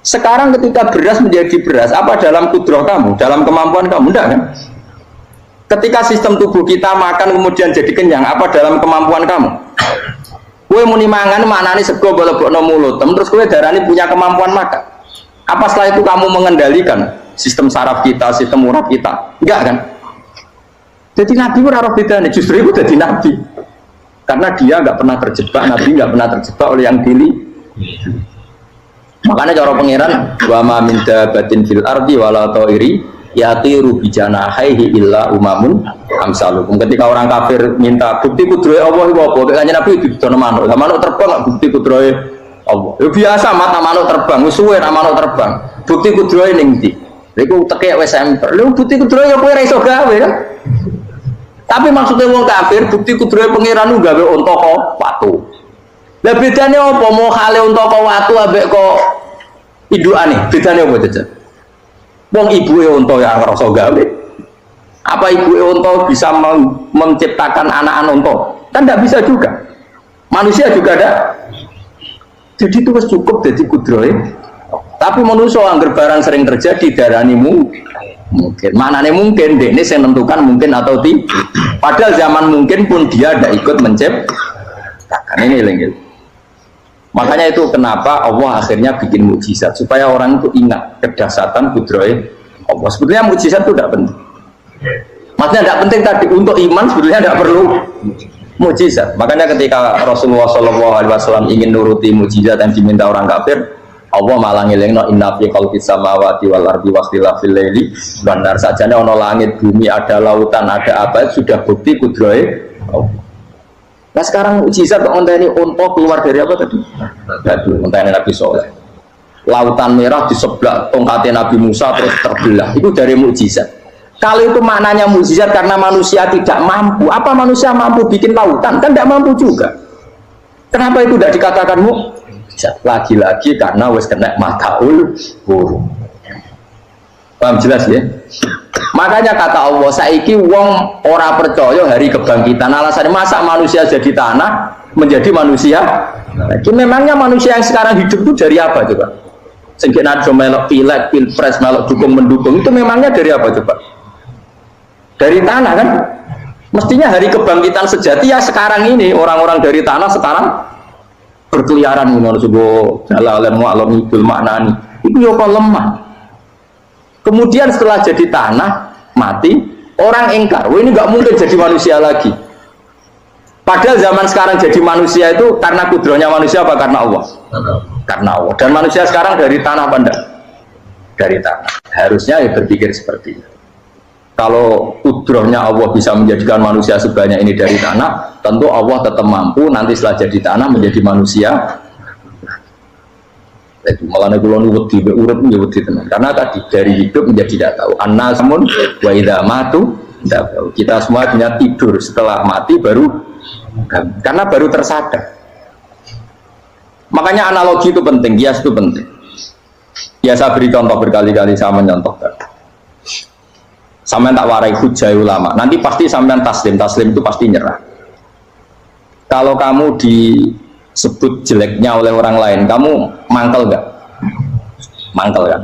Sekarang ketika beras menjadi beras, apa dalam kudrah kamu, dalam kemampuan kamu, enggak kan? Ketika sistem tubuh kita makan kemudian jadi kenyang, apa dalam kemampuan kamu? Kue muni mangan maknane sego bolebokno mulut, terus kue darani punya kemampuan makan. Apa setelah itu kamu mengendalikan sistem saraf kita, sistem urat kita? Enggak kan? Jadi Nabi ora bedane, justru itu jadi Nabi. Karena dia nggak pernah terjebak, Nabi nggak pernah terjebak oleh yang dili. Makanya cara pangeran wa ma min dabatin fil ardi wala ta'iri yatiru bijanahihi illa umamun amsalukum. Ketika orang kafir minta bukti kudrohe Allah iku apa? Kanjeng Nabi didono manuk. Lah manuk terbang bukti kudrohe Allah. Ya biasa mata manuk terbang, wis suwe ra manuk terbang. Bukti kudrohe ning ndi? Iku tekek wis emper. Lha bukti kudrohe ya kowe ra iso gawe kan? Tapi maksudnya wong kafir bukti kudrohe pangeran ku gawe unta kok watu. Lah bedane apa mau khale unta kok watu ambek kok indukane? Bedane apa jajan? Wong ibuke unta ya ngrasa gawe. Apa ibuke unta bisa menciptakan anak-anak unta? Kan tidak bisa juga. Manusia juga ada. Jadi itu cukup jadi kudrohe. Tapi manusia anggar barang sering terjadi darani mungkin. Maknanya mungkin ini saya menentukan mungkin atau tidak. Padahal zaman mungkin pun dia tidak ikut menciptakan ini lagi. Makanya itu kenapa Allah akhirnya bikin mukjizat supaya orang itu ingat kedahsyatan kudrohe Allah. Sebetulnya mukjizat itu tidak penting. Maksudnya tidak penting tadi untuk iman sebetulnya tidak perlu mukjizat. Makanya ketika Rasulullah SAW ingin nuruti mukjizat yang diminta orang kafir, Allah malah ngelingno inna fi khalqis samawati wal ardi wakhtilafil laili wan nar. Sajane ana langit, bumi, ada lautan, ada apa sudah bukti kudrohe Allah. Nah sekarang mukjizat kok onteni unta keluar dari apa tadi? Dadu, onteni Nabi Soleh. Lautan merah di sebelah tongkatnya Nabi Musa terus terbelah. Itu dari mukjizat. Kalau itu maknanya mukjizat karena manusia tidak mampu. Apa manusia mampu bikin lautan? Kan tidak mampu juga. Kenapa itu tidak dikatakan mukjizat? Lagi-lagi karena wis kena mataul huruf. Paham jelas ya? Makanya kata Allah, saiki wong ora percaya hari kebangkitan. Alasannya masa manusia jadi tanah menjadi manusia? Itu memangnya manusia yang sekarang hidup itu dari apa coba? Sehingga ada melok pilek, pilpres, melok dukung mendukung itu memangnya dari apa coba? Dari tanah kan? Mestinya hari kebangkitan sejati ya sekarang ini orang-orang dari tanah sekarang berkeliaran menurut sebuah jalalan mu'alam ibul maknani. Itu ya kok lemah. Kemudian setelah jadi tanah mati orang ingkar, wah ini nggak mungkin jadi manusia lagi. Padahal zaman sekarang jadi manusia itu karena kudrohnya manusia apa karena Allah? Karena Allah. Dan manusia sekarang dari tanah apa enggak? Dari tanah. Harusnya ya berpikir seperti itu. Kalau kudrohnya Allah bisa menjadikan manusia sebanyak ini dari tanah, tentu Allah tetap mampu nanti setelah jadi tanah menjadi manusia. Itu malah negulon wedi urut ya wedi tenan. Karena tadi dari hidup menjadi tidak tahu. Annasamun wa idza matu tidak tahu. Kita semua hanya tidur setelah mati baru karena baru tersadar. Makanya analogi itu penting, kias itu penting. Ya saya beri contoh berkali-kali saya menyontohkan. Sampai tak warai hujah ulama. Nanti pasti sampai taslim itu pasti nyerah. Kalau kamu disebut jeleknya oleh orang lain, kamu mangkel nggak? mangkel kan.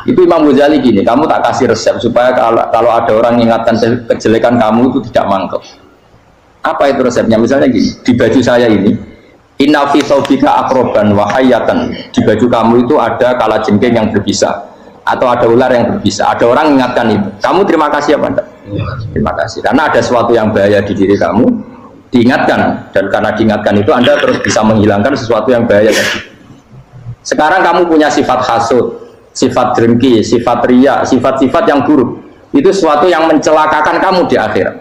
Itu Imam Ghazali gini, kamu tak kasih resep supaya kalau ada orang mengingatkan kejelekan kamu itu tidak mangkel. Apa itu resepnya? Misalnya gini, di baju saya ini, inna fi thawbika akroban wa hayatan. Di baju kamu itu ada kalajengking yang berbisa atau ada ular yang berbisa. Ada orang mengingatkan itu. Kamu terima kasih apa enggak? Terima kasih. Karena ada sesuatu yang bahaya di diri kamu, diingatkan, dan karena diingatkan itu Anda terus bisa menghilangkan sesuatu yang bahaya tadi. Sekarang kamu punya sifat hasud, sifat dengki, sifat riya, sifat-sifat yang buruk. Itu sesuatu yang mencelakakan kamu di akhirat.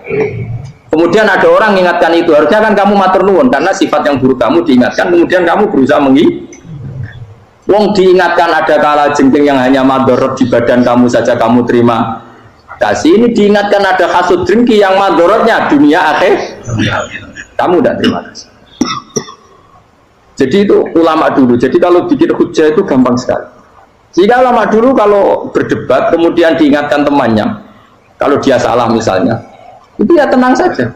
Kemudian ada orang mengingatkan itu, harusnya kan kamu matur nuwun karena sifat yang buruk kamu diingatkan, kemudian kamu berusaha Wong diingatkan ada kalajengking yang hanya madorot di badan kamu saja kamu terima kasih. Ini diingatkan ada hasud dengki yang madorotnya dunia akhir, kamu tidak terima kasih. Jadi itu ulama dulu. Jadi kalau bikin hujah itu gampang sekali. Jika ulama dulu kalau berdebat kemudian diingatkan temannya, kalau dia salah misalnya, itu ya tenang saja.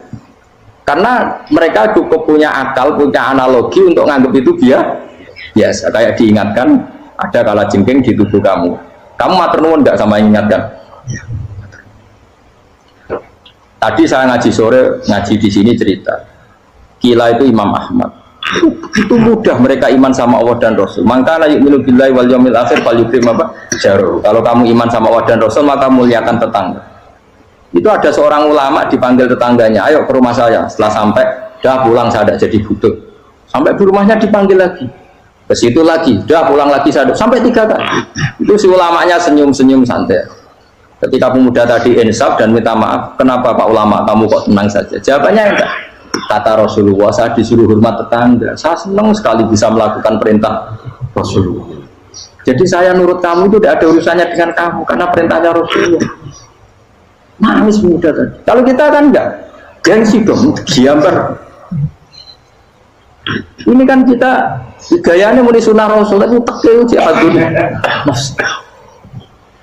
Karena mereka cukup punya akal, punya analogi untuk nganggap itu biasa. Kayak diingatkan ada kalajengking di tubuh kamu. Kamu matur nuwun enggak sama ingatkan? Tadi saya ngaji sore, ngaji di sini cerita. Kila itu Imam Ahmad. Itu mudah mereka iman sama Allah dan Rasul. Maka la yu'minu billahi wal yawmil akhir fal yukrim apa? Jaru. Kalau kamu iman sama Allah dan Rasul maka muliakan tetangga. Itu ada seorang ulama dipanggil tetangganya, ayo ke rumah saya. Setelah sampai, dah pulang saya tidak jadi butuh. Sampai di rumahnya dipanggil lagi. Ke situ lagi, dah pulang lagi saya sampai 3 kali. Itu si ulamanya senyum-senyum santai. Ketika pemuda tadi insaf dan minta maaf, kenapa Pak Ulama kamu kok tenang saja? Jawabannya enggak. Kata Rasulullah, saya disuruh hormat tetangga. Saya senang sekali bisa melakukan perintah Rasulullah. Jadi saya nurut kamu itu tidak ada urusannya dengan kamu karena perintahnya Rasulullah. Nangis muda tadi. Kalau kita kan enggak, gengsi dong, giambar. Ini kan kita gayanya mulai sunnah Rasul itu tekil jihadun.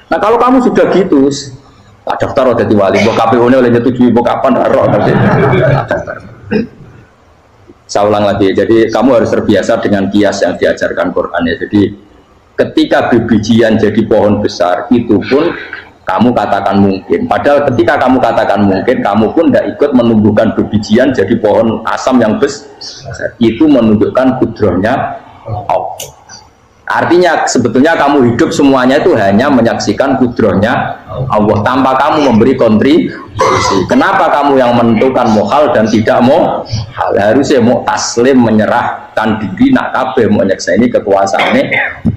Nah kalau kamu sudah gitu, tak daftar udah wali. Bok KPU-nya oleh nyetujui bok kapan roh nanti. Saya ulang lagi. Jadi kamu harus terbiasa dengan kias yang diajarkan Quran ya. Jadi ketika bibijian jadi pohon besar itu pun kamu katakan mungkin. Padahal ketika kamu katakan mungkin, kamu pun tidak ikut menumbuhkan bibijian jadi pohon asam yang besar. Itu menunjukkan kudrohnya Allah. Artinya sebetulnya kamu hidup semuanya itu hanya menyaksikan kudrohnya Allah tanpa kamu memberi kontribusi. Kenapa kamu yang menentukan mohal dan tidak mau? Harusnya mau taslim menyerahkan diri nak kabeh mau nyekseni kekuasaane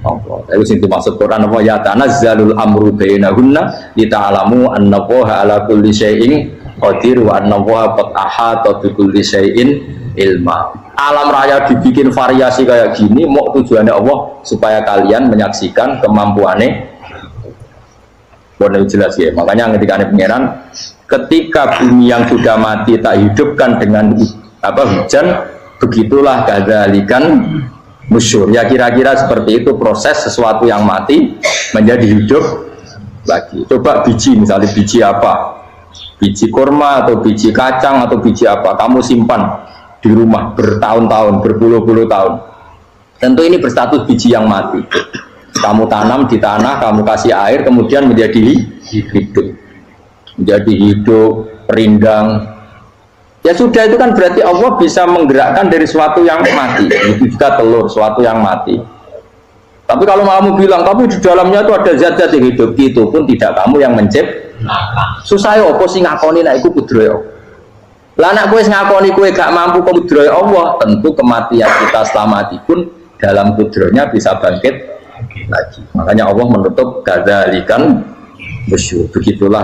Allah. Itu sing dimaksud Quran apa ya tanazzalul amru bainahunna lita'lamu annallaha ala kulli syai'in qadir wa annallaha qad ahata bi kulli syai'in ilma. Alam raya dibikin variasi kayak gini mau tujuannya Allah supaya kalian menyaksikan kemampuannya. Boleh jelas ya. Makanya ketika ada pangeran, ketika bumi yang sudah mati tak hidupkan dengan hujan, begitulah kadzalikan musyur. Ya kira-kira seperti itu proses sesuatu yang mati menjadi hidup lagi. Coba biji, misalnya biji apa? Biji kurma atau biji kacang atau biji apa? Kamu simpan di rumah bertahun-tahun, berpuluh-puluh tahun. Tentu ini berstatus biji yang mati. Kamu tanam di tanah, kamu kasih air, kemudian menjadi hidup. Menjadi hidup, rindang. Ya sudah, itu kan berarti Allah bisa menggerakkan dari sesuatu yang mati. Itu juga telur, sesuatu yang mati. Tapi kalau kamu bilang, tapi di dalamnya itu ada zat-zat yang hidup, itu pun tidak kamu yang menciptakan. Susah ya, apa sih ngakoni nak iku kudroyo. Lah anak kowe ngakoni kowe gak mampu kudrohe Allah, tentu kematian kita setelah mati pun dalam kudrohnya bisa bangkit lagi. Makanya Allah menutup kadzalikan musyur. Begitulah.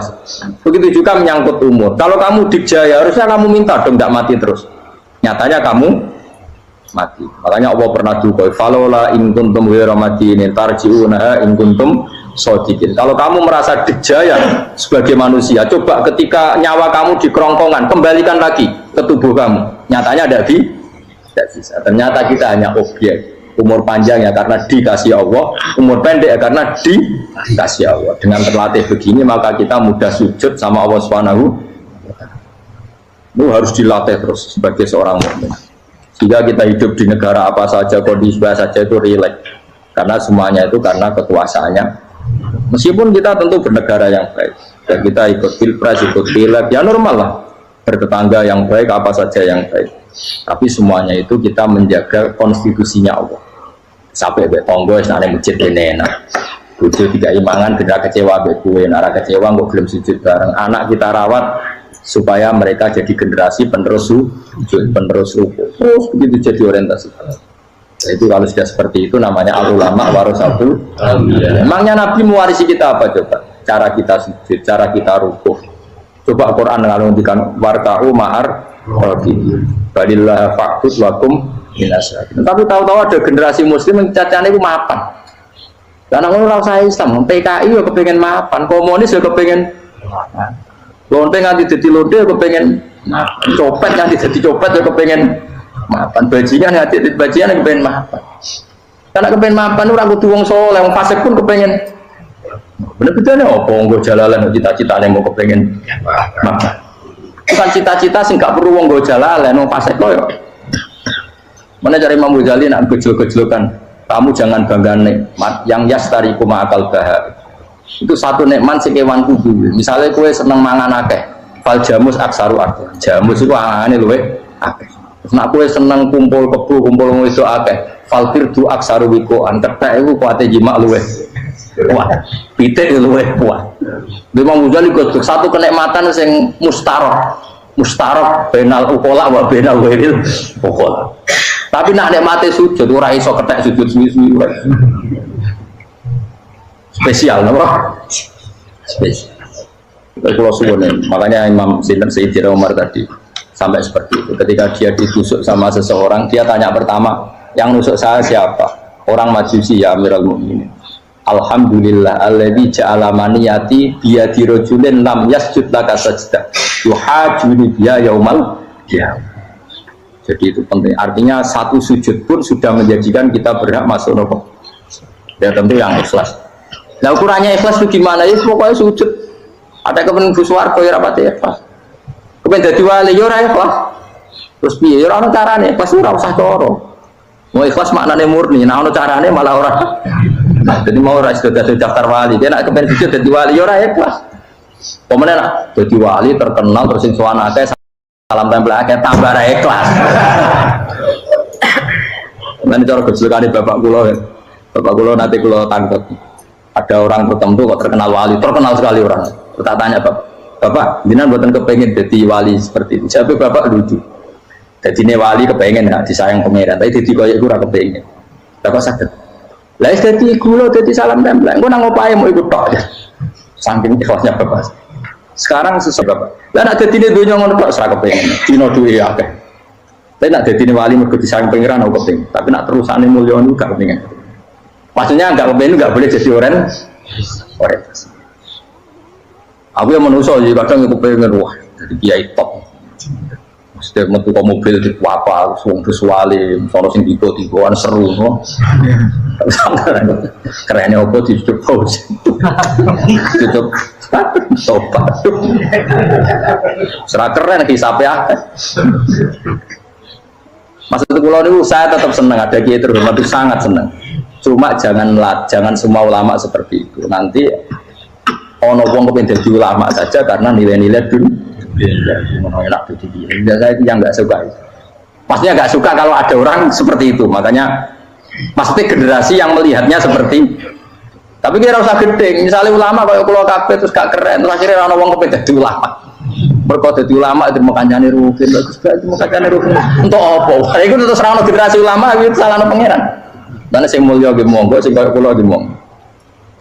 Begitu juga menyangkut umur. Kalau kamu dijaya harusnya kamu minta dong tidak mati terus. Nyatanya kamu mati. Makanya Allah pernah juga falola in kuntum ghairu madinin tarji'unaha in kuntum shodiqin. Kalau kamu merasa dijaya sebagai manusia, coba ketika nyawa kamu di kerongkongan, kembalikan lagi ke tubuh kamu. Nyatanya tidak bisa. Ternyata kita hanya objek. Umur panjang ya karena dikasih Allah, umur pendek ya karena dikasih Allah. Dengan terlatih begini maka kita mudah sujud sama Allah Subhanahu. Itu harus dilatih terus sebagai seorang mukmin. Jika kita hidup di negara apa saja, kondisi apa saja itu rileks. Karena semuanya itu karena kekuasaannya. Meskipun kita tentu bernegara yang baik, dan kita ikut pilpres, ikut pileg, ya normal lah. Bertetangga yang baik, apa saja yang baik. Tapi semuanya itu kita menjaga konstitusinya Allah. Sampai betonggo, sana masjid ini enak. Bujuk tiga imangan, tidak kecewa bekue, nara kecewa, nggak belum sujud bareng. Anak kita rawat supaya mereka jadi generasi penerus sujud, penerus ruku. Terus begitu jadi orientasi. Itu kalau sudah seperti itu namanya al-ulama warasatul anbiya. Emangnya Nabi mewarisi kita apa coba? Cara kita sujud, cara kita ruku. Coba Quran mengalungkan warka'u ma'ar rakiin. Balillah fa'bud wakum minasyakirin. Tapi tahu-tahu ada generasi muslim yang cacane itu mapan. Karena orang saya Islam, PKI ya kepengen mapan, komunis ya kepengen mapan. Lonte nganti jadi lonte ya kepengen mapan. Copet nganti jadi copet ya kepengen mapan. Bajingan nganti jadi bajingan ya kepengen mapan. Karena kepengen mapan orang kudu wong soleh, wong fasik pun kepengen. Bener-bener apa nggo jalalan cita-cita yang mau kepengen mapan. Bukan cita-cita sing gak perlu wong nggo jalalan, wong fasik kok ya. Mana cari Imam Ghazali nak gejol-gejolokan. Kamu jangan bangga nikmat yang yastariku ma'akal bahar. Itu satu nikmat sekewan kudu. Misalnya kue seneng mangan akeh, fal jamus aksaru akeh. Jamus itu angane luwe akeh. Nak kue seneng kumpul kebu, kumpul wong itu akeh, fal firdu aksaru wikoan. Kethek iku kuwate jimak luwe. Wah, pitik luwe kuat. Imam Ghazali kudu satu kenikmatan sing mustarok benal ukola wa benal wiril ukola. Tapi nak nikmati sujud ora iso ketek sujud suwi-suwi ora. Spesial napa? Spesial. Kalau suwun makanya Imam Sinten Sayyidina Umar tadi sampai seperti itu. Ketika dia ditusuk sama seseorang, dia tanya pertama, yang nusuk saya siapa? Orang Majusi ya Amirul Mukminin. Alhamdulillah alladzi ja'ala maniyati biyadi rajulin lam yasjud laka sajdah. Yuhajuni biya yaumal qiyamah. Jadi itu penting. Artinya satu sujud pun sudah menjadikan kita berhak masuk neraka. Ya tentu yang ikhlas. Nah ukurannya ikhlas itu gimana? Ya pokoknya sujud. Ada kepen buswarga ya rapati ikhlas. Kepen dadi wali ya ora ikhlas. Terus piye? Ya ora ono carane, ikhlas ora usah cara. Mau ikhlas maknane murni, nah ono carane malah ora. Jadi mau ora iso dadi daftar wali. Dia nak kepen sujud dadi wali ya ora ikhlas. Pemene nak dadi wali terkenal terus sing sowan akeh salam tempel akeh tambah ra ikhlas. Nanti cara gejolakane bapak kula nanti kula tangkep. Ada orang tertentu kok terkenal wali, terkenal sekali orang. Tak tanya bapak, jenengan mboten kepengin jadi wali seperti itu. Siapa bapak lucu. Dadine wali kepengin ya disayang pangeran, tapi dadi koyo iku ora kepengin. Bapak saged. Lah wis dadi kula dadi salam tempel. Engko nang opahe mau ikut tok. Saking ikhlasnya bapak. Sekarang sesuai bapak. Lah nek dadine donya ngono tok ora kepengin. Dino duwe akeh. Tapi nek dadine wali mergo disayang pangeran aku kepengin. Tapi nek terusane mulya niku gak kepengin. Maksudnya enggak kepengin enggak boleh jadi orientasi. Aku yang manusia jadi kadang aku pengen wah jadi kiai top. Setiap metu ke mobil di apa, langsung visuali, soal sing tiba-tibaan seru, no. Kerennya apa di tutup pause, tutup tobat. Serah keren hisapnya. Maksud kula niku saya tetap senang ada kiai terhormat itu sangat senang. Cuma jangan semua ulama seperti itu. Nanti ono wong kepen dadi ulama saja karena nilai-nilai enak jadi saya yang nggak suka. Pastinya nggak suka kalau ada orang seperti itu. Makanya pasti generasi yang melihatnya seperti. Tapi kira usah gede. Misalnya ulama kayak kulo kabeh terus gak keren. Terus akhirnya ono wong kepen dadi ulama. Mergo dadi ulama itu mau kancane rutin bagus banget mau kancane rutin. Untuk apa? Iku terus ra ono generasi ulama itu salahno pangeran. Lan sing mulya nggih monggo sing kaya kulo nggih monggo.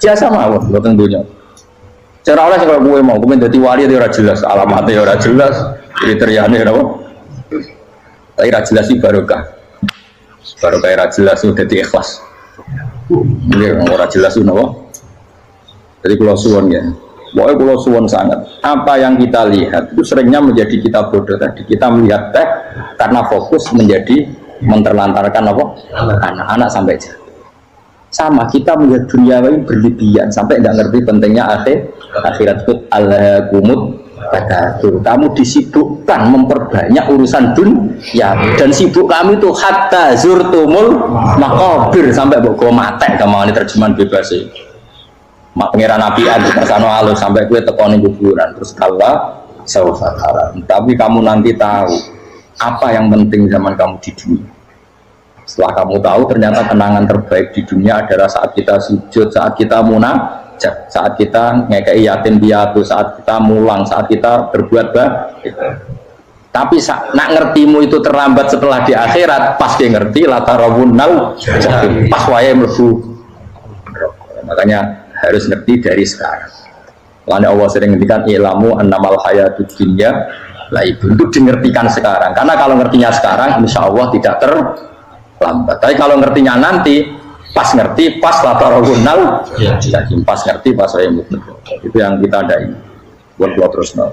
Biasa mawon mboten dunya. Cara oleh kalau gue mau, gue menjadi wali itu ora jelas, alamatnya ora jelas, kriterianya apa? Tapi ora jelas sih barokah ora jelas sudah di ikhlas. Ini ora jelas itu apa? Jadi kalau suwon ya, pokoknya kalau suwon sangat. Apa yang kita lihat itu seringnya menjadi kita bodoh tadi. Kita melihat teh karena fokus menjadi menterlantarkan apa? Anak-anak sampai jauh. Sama kita melihat dunia ini berlebihan sampai nggak ngerti pentingnya akhirat itu alhaqumut takatsur. Kamu disibukkan memperbanyak urusan dunia dan sibuk kami itu hatta zurtumul maqabir sampai mbok mate kamane terjemahan bebas sih. Mak pangeran nabian kasano alus sampai kowe teko ning kuburan terus kala saufa. Tapi kamu nanti tahu apa yang penting zaman kamu di dunia. Setelah kamu tahu ternyata kenangan terbaik di dunia adalah saat kita sujud, saat kita munajat, saat kita ngekei yatim piatu, saat kita mulang, saat kita berbuat baik. Tapi nak ngertimu itu terlambat setelah di akhirat, pas dia ngerti latarawunnal pas wae mlebu. Makanya harus ngerti dari sekarang. Lalu Allah sering ngendikan ilmu annamal hayatud dunya laibun, itu dimengertikan sekarang. Karena kalau ngertinya sekarang, insya Allah tidak terlambat. Tapi kalau ngertinya nanti, pas ngerti, pas latarawunnal pas ngerti, pas wae mlebu. Itu yang kita ada ini. Buat terus no.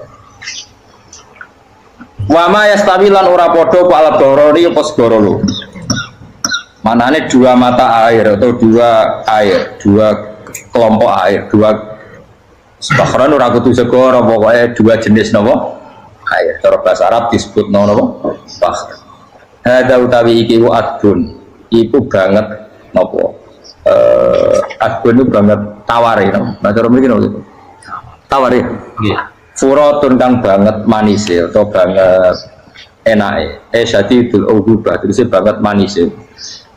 Wama yastawilan ora podo pala dorori apa segorolo. Manane dua mata air atau dua air, dua kelompok air, dua sebakaran ora kudu segoro, pokoknya dua jenis nopo air. Cara bahasa Arab disebut nopo bahr. Hada utawi iki wa adbun. Iku banget nopo. Adbun itu banget tawari nopo. Nah cara mriki nopo. Tawari. Nggih. Furatun kang banget manis atau banget enake. Syadidul ubah, terus banget manis.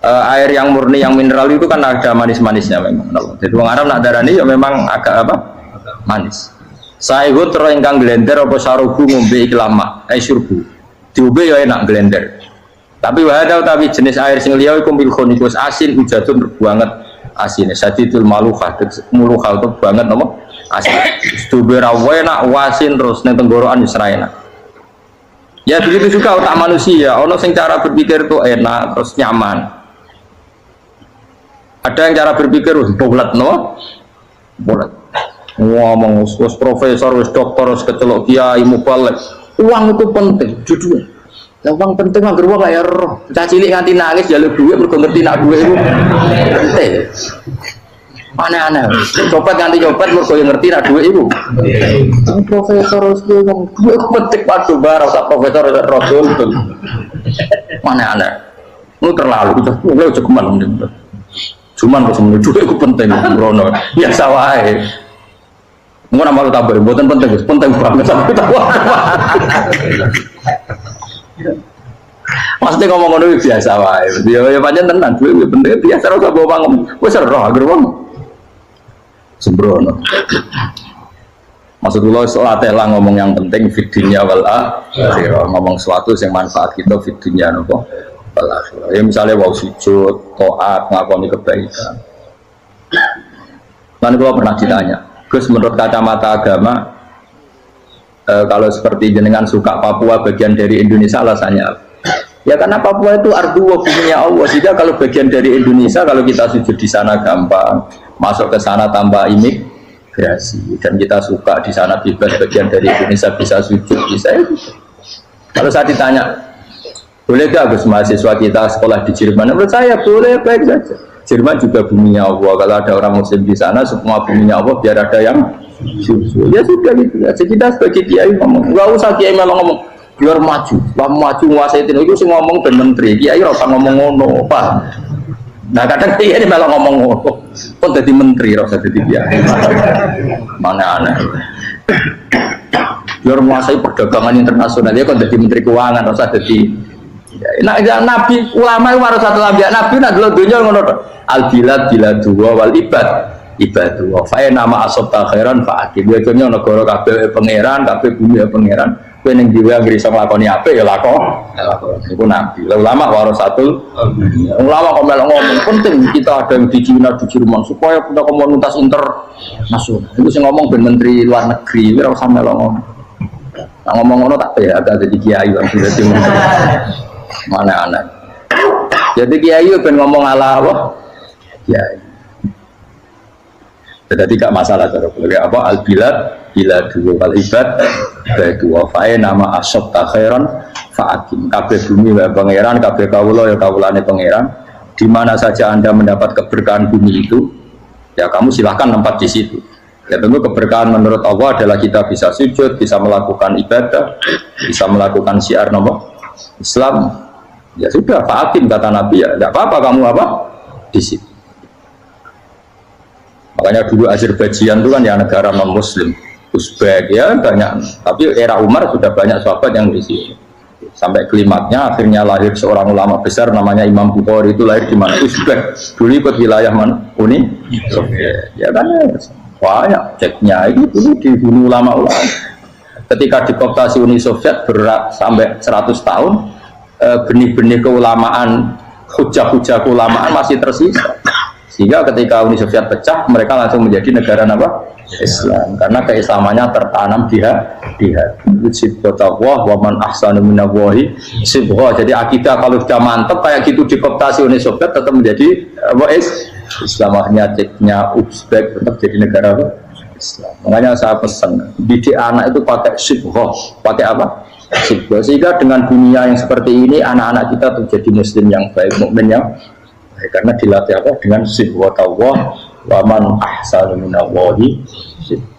Air yang murni yang mineral itu kan ada manis-manisnya memang. Jadi wong Arab nak darani ya memang agak apa? Manis. Saihu terus ingkang blender apa sarubu ngombe iki lama, syurbu. Diombe ya enak blender. Tapi wahada utawi jenis air sing liya iku milkhonikus asin ujatun banget asin. Syadidul malukhah, mulukhah itu banget apa? Asin. Diombe ra enak wasin terus ning tenggorokan wis ra enak. Ya begitu juga otak manusia, ono sing cara berpikir itu enak terus nyaman. Ada yang cara berpikir bulat no, bulat. Ngomong wis profesor, wis doktor, wis kecelok kiai mubalek. Uang itu penting, judul. Uang penting anggar wong kaya roh. Cah cilik nganti nangis njaluk dhuwit mergo ngerti nak dhuwit iku penting. Aneh-aneh. Copet nganti copet mergo ngerti nak dhuwit iku. Profesor wis ngomong dhuwit penting padha bar sak profesor rodol. Aneh-aneh. Lu terlalu lu cukuman. Cuman kok semuanya juga itu penting, Brono. Biasa wae. Mau nama lu tambah, buatan penting, penting banget sampai tahu. Maksudnya ngomong-ngomong biasa wae. Ya panjang tenan, itu penting biasa. Rasa bawa bangun, gue seru agar bang. Sembrono. Maksudullah setelah telah ngomong yang penting fitnya wala, ngomong sesuatu yang manfaat kita fitnya nopo. Ya misalnya wow sujud, toat, ngakoni kebaikan. Nanti kalau pernah ditanya, Gus menurut kacamata agama, kalau seperti jenengan suka Papua bagian dari Indonesia alasannya apa? Ya karena Papua itu arduwa buminya Allah. Sehingga kalau bagian dari Indonesia, kalau kita sujud di sana gampang, masuk ke sana tanpa imigrasi, dan kita suka di sana bebas bagian dari Indonesia bisa sujud, bisa itu. Kalau saya ditanya, boleh gak Gus mahasiswa kita sekolah di Jerman? Menurut saya boleh, baik saja. Jerman juga buminya Allah. Kalau ada orang muslim di sana, semua buminya Allah biar ada yang susu. Ya sudah gitu. Jadi kita sebagai kiai ngomong, gak usah kiai malah ngomong biar maju, maju menguasai itu sih ngomong dan menteri. Kiai rasa ngomong ngono, Pak. Nah kadang kiai ini malah ngomong ngono, kok jadi menteri rasa jadi kiai. Mana aneh. Biar menguasai perdagangan internasional, dia kok jadi menteri keuangan rasa jadi. Nah, Nabi ulama itu harus satu nabi. Nabi nak dulu dunia ngono. Al bilad biladu wal ibad ibadu. Fa nama asabta khairan fa akib. Biasanya negara kabeh pangeran, kabeh bumi pangeran. Kowe ning dhewe anggere iso nglakoni apik ya lakon. Iku nabi. Ulama warasatul ulama kok melok ngomong penting kita ada yang di Cina di Jerman supaya punya komunitas internasional. Itu sing ngomong ben menteri luar negeri ora usah melok ngomong. Nah, ngomong ngono tak ya ada jadi kiai yang sudah menteri. Mana anak jadi kiai ben ngomong ala apa kiai jadi tidak masalah cara boleh apa al bilad bila dua kal ibad dua fae nama asab takhiran faakim kabeh bumi wa pangeran kabeh kawula ya kawulane pangeran di mana saja Anda mendapat keberkahan bumi itu ya kamu silahkan tempat di situ Ya tentu keberkahan menurut Allah adalah kita bisa sujud, bisa melakukan ibadah, bisa melakukan syiar nomor Islam. Ya sudah, fa'akim kata Nabi ya, tidak apa-apa kamu apa di situ. Makanya dulu Azerbaijan itu kan ya negara non Muslim, Uzbek ya banyak. Tapi era Umar sudah banyak sahabat yang di sini. Sampai klimaknya akhirnya lahir seorang ulama besar namanya Imam Bukhari, itu lahir di mana? Uzbek. Dulu ikut wilayah mana? Uni Soviet. Ya kan banyak ceknya itu dulu dibunuh ulama-ulama. Ketika dikooptasi Uni Soviet berat sampai 100 tahun, benih-benih keulamaan, hujah-hujah keulamaan masih tersisa. Sehingga ketika Uni Soviet pecah, mereka langsung menjadi negara apa? Islam. Karena keislamannya tertanam di hati. Sibghatullah wa man ahsanu minallahi sibghah. Jadi akidah kalau sudah mantap kayak gitu dikooptasi Uni Soviet tetap menjadi apa? Islam. Akhirnya ceknya Uzbek tetap jadi negara apa? Islam. Makanya saya pesan didik anak itu pakai sibghah. Pakai apa? Sibghah. Sehingga dengan dunia yang seperti ini anak-anak kita tuh jadi muslim yang baik, mukmin yang baik, karena dilatih apa? Dengan sibghatullah wa man ahsanu minallahi sibghah.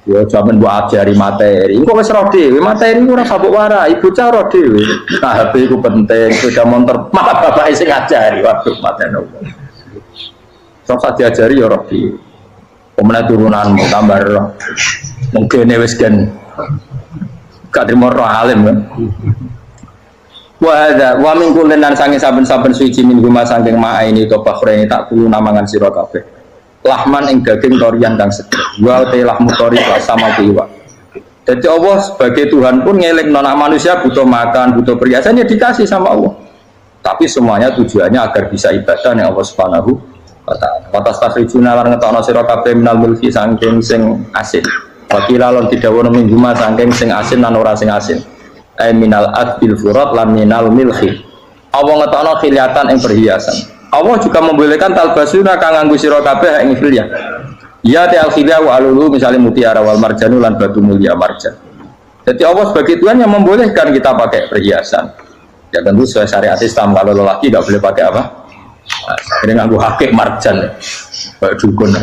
Yo jaman buat ajari materi. Engko wis ro dhewe, materi ora sabuk warai, bocah ro dhewe. Nah, HP iku penting, sepeda motor malah bapak sing ngajari. Waduh, materi opo. Sok diajari ya ro dhewe. Pemene turunanmu tambah ro. Mungkin wis gen gak trimo ro alim kan. Wa min kullin lan sange saben-saben suci min guma saking maa ini to bakhreni tak kulo namangan sira kabeh. Lahman ing daging torian kang seger. Wa te lahmu tori sama iwak. Jadi Allah sebagai Tuhan pun ngelek nona manusia butuh makan, butuh perhiasan ya dikasih sama Allah. Tapi semuanya tujuannya agar bisa ibadah yang Allah Subhanahu wa taala. Wa tastakhrijuna lan ngetokno sira kabeh minal mulki saking sing asin. Wa kila lan didhawuhna min guma saking sing asin lan ora sing asin. Ai minal adbil furat lan minal milhi. Allah ngetokno khiliatan ing perhiasan. Allah juga membolehkan talbasuna kang nganggo sira kabeh ing khiliyah. Ya ta'al khiliyah wa alulu misalnya mutiara wal marjanu lan batu mulia marjan. Jadi Allah sebagai Tuhan yang membolehkan kita pakai perhiasan. Ya tentu sesuai syariat Islam, kalau lelaki tidak boleh pakai apa? Ini nganggo hakik marjan. Kayak dukun.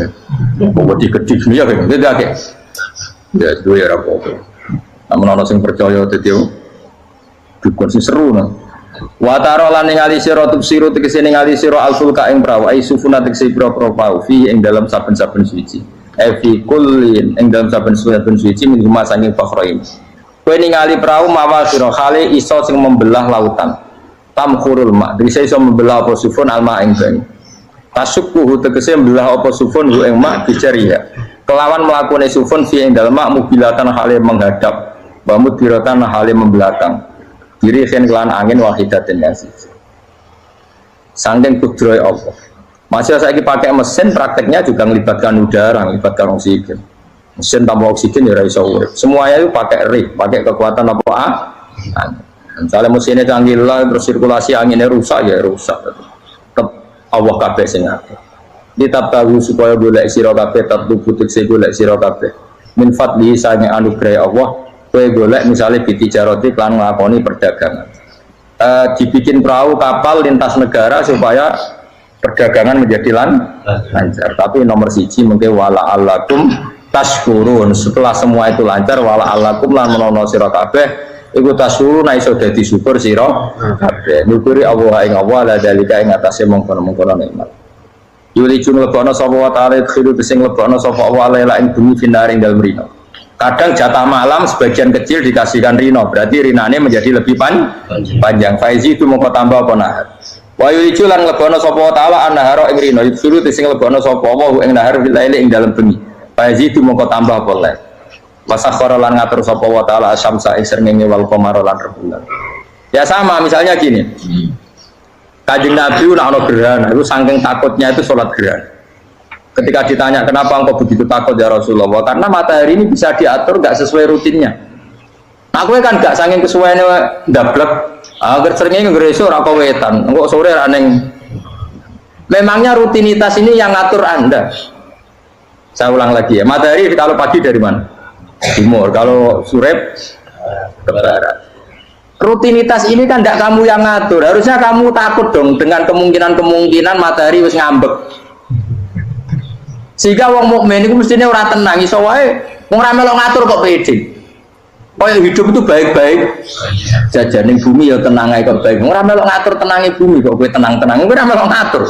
Bawa digedhi dunia kan beda akeh. Ya itu ya rapopo. Namun ana sing percaya dadi dukun sing seru nah. Wa tarolan ningali sira tubsiru tegese ningali sira alfulka ing prawa ai sufuna tegese pro-pro fi ing dalam saben-saben suci. Fi kullin ing dalam saben-saben suci min huma sanging fakhrain. Kowe ningali prau mawa sira khale iso sing membelah lautan. Tamkhurul ma, dise iso membelah apa sufun alma ing banyu. Tasukku tegese membelah apa sufun ing ma bijaria. Kelawan mlakune sufun fi ing dalem mak mubilatan hale menghadap, wa mudbiratan hale membelakang. Diri khen kelan angin wahidatin yang siji. Sangking kudroy Allah. Masih saya pakai mesin, prakteknya juga melibatkan udara, melibatkan oksigen. Mesin tanpa oksigen ya iso urip. Semuanya itu pakai rig, pakai kekuatan apa? Misalnya mesinnya canggih lah, terus sirkulasi anginnya rusak ya rusak. Tetap Allah kabeh sing ngatur. Ditabtahu supaya golek sira kabeh tatlu butuh golek sira kabeh. Min fadli sange anugerah Allah. Kue golek misalnya bitijaroti klan ngelakoni perdagangan, dibikin perahu kapal lintas negara supaya perdagangan menjadi lancar. Tapi nomor siji mungkin wala alakum tashkurun. Setelah semua itu lancar wala alakum lan menono sira kabeh iku tashkurun iso dadi syukur sira kabeh. Nyukuri Allah ing Allah la dalika ing atase mongkon-mongkon nikmat. Yuli jun lebono sapa wa ta'ala khiru sing lebono sapa Allah la ing bumi finaring dalem rino. Kadang jatah malam sebagian kecil dikasihkan rino, berarti rinane menjadi lebih panjang. Faizi itu mau tambah apa nahar. Wa yuju lan lebono sapa taala annahara ing rino, yusuru sing lebono sapa wa ing nahar fil laili ing dalem bengi. Faizi itu mau tambah apa le. Wasakhara lan ngatur sapa wa taala asyamsa ing srengenge wal qamara lan rembulan. Ya sama misalnya gini. Kanjeng Nabi ana gerhana, itu saking takutnya itu salat gerhana. Ketika ditanya kenapa engkau begitu takut ya Rasulullah, karena matahari ini bisa diatur nggak sesuai rutinnya. Aku kan nggak saking kesuaiannya ndablek, agar seringnya ngereso rako wetan, engkau sore aneh. Memangnya rutinitas ini yang ngatur Anda. Saya ulang lagi ya, matahari kalau pagi dari mana? Timur, kalau sore ke barat. Rutinitas ini kan tidak kamu yang ngatur, harusnya kamu takut dong dengan kemungkinan matahari wis ngambek. Sehingga wong mukmin iku mestine ora tenang, iso wae wong ra melok ngatur kok pede. Kaya hidup itu baik-baik. Jajane bumi ya tenang ae kok baik. Ora melok ngatur tenange bumi kok kowe tenang-tenang. Kowe ora melok ngatur.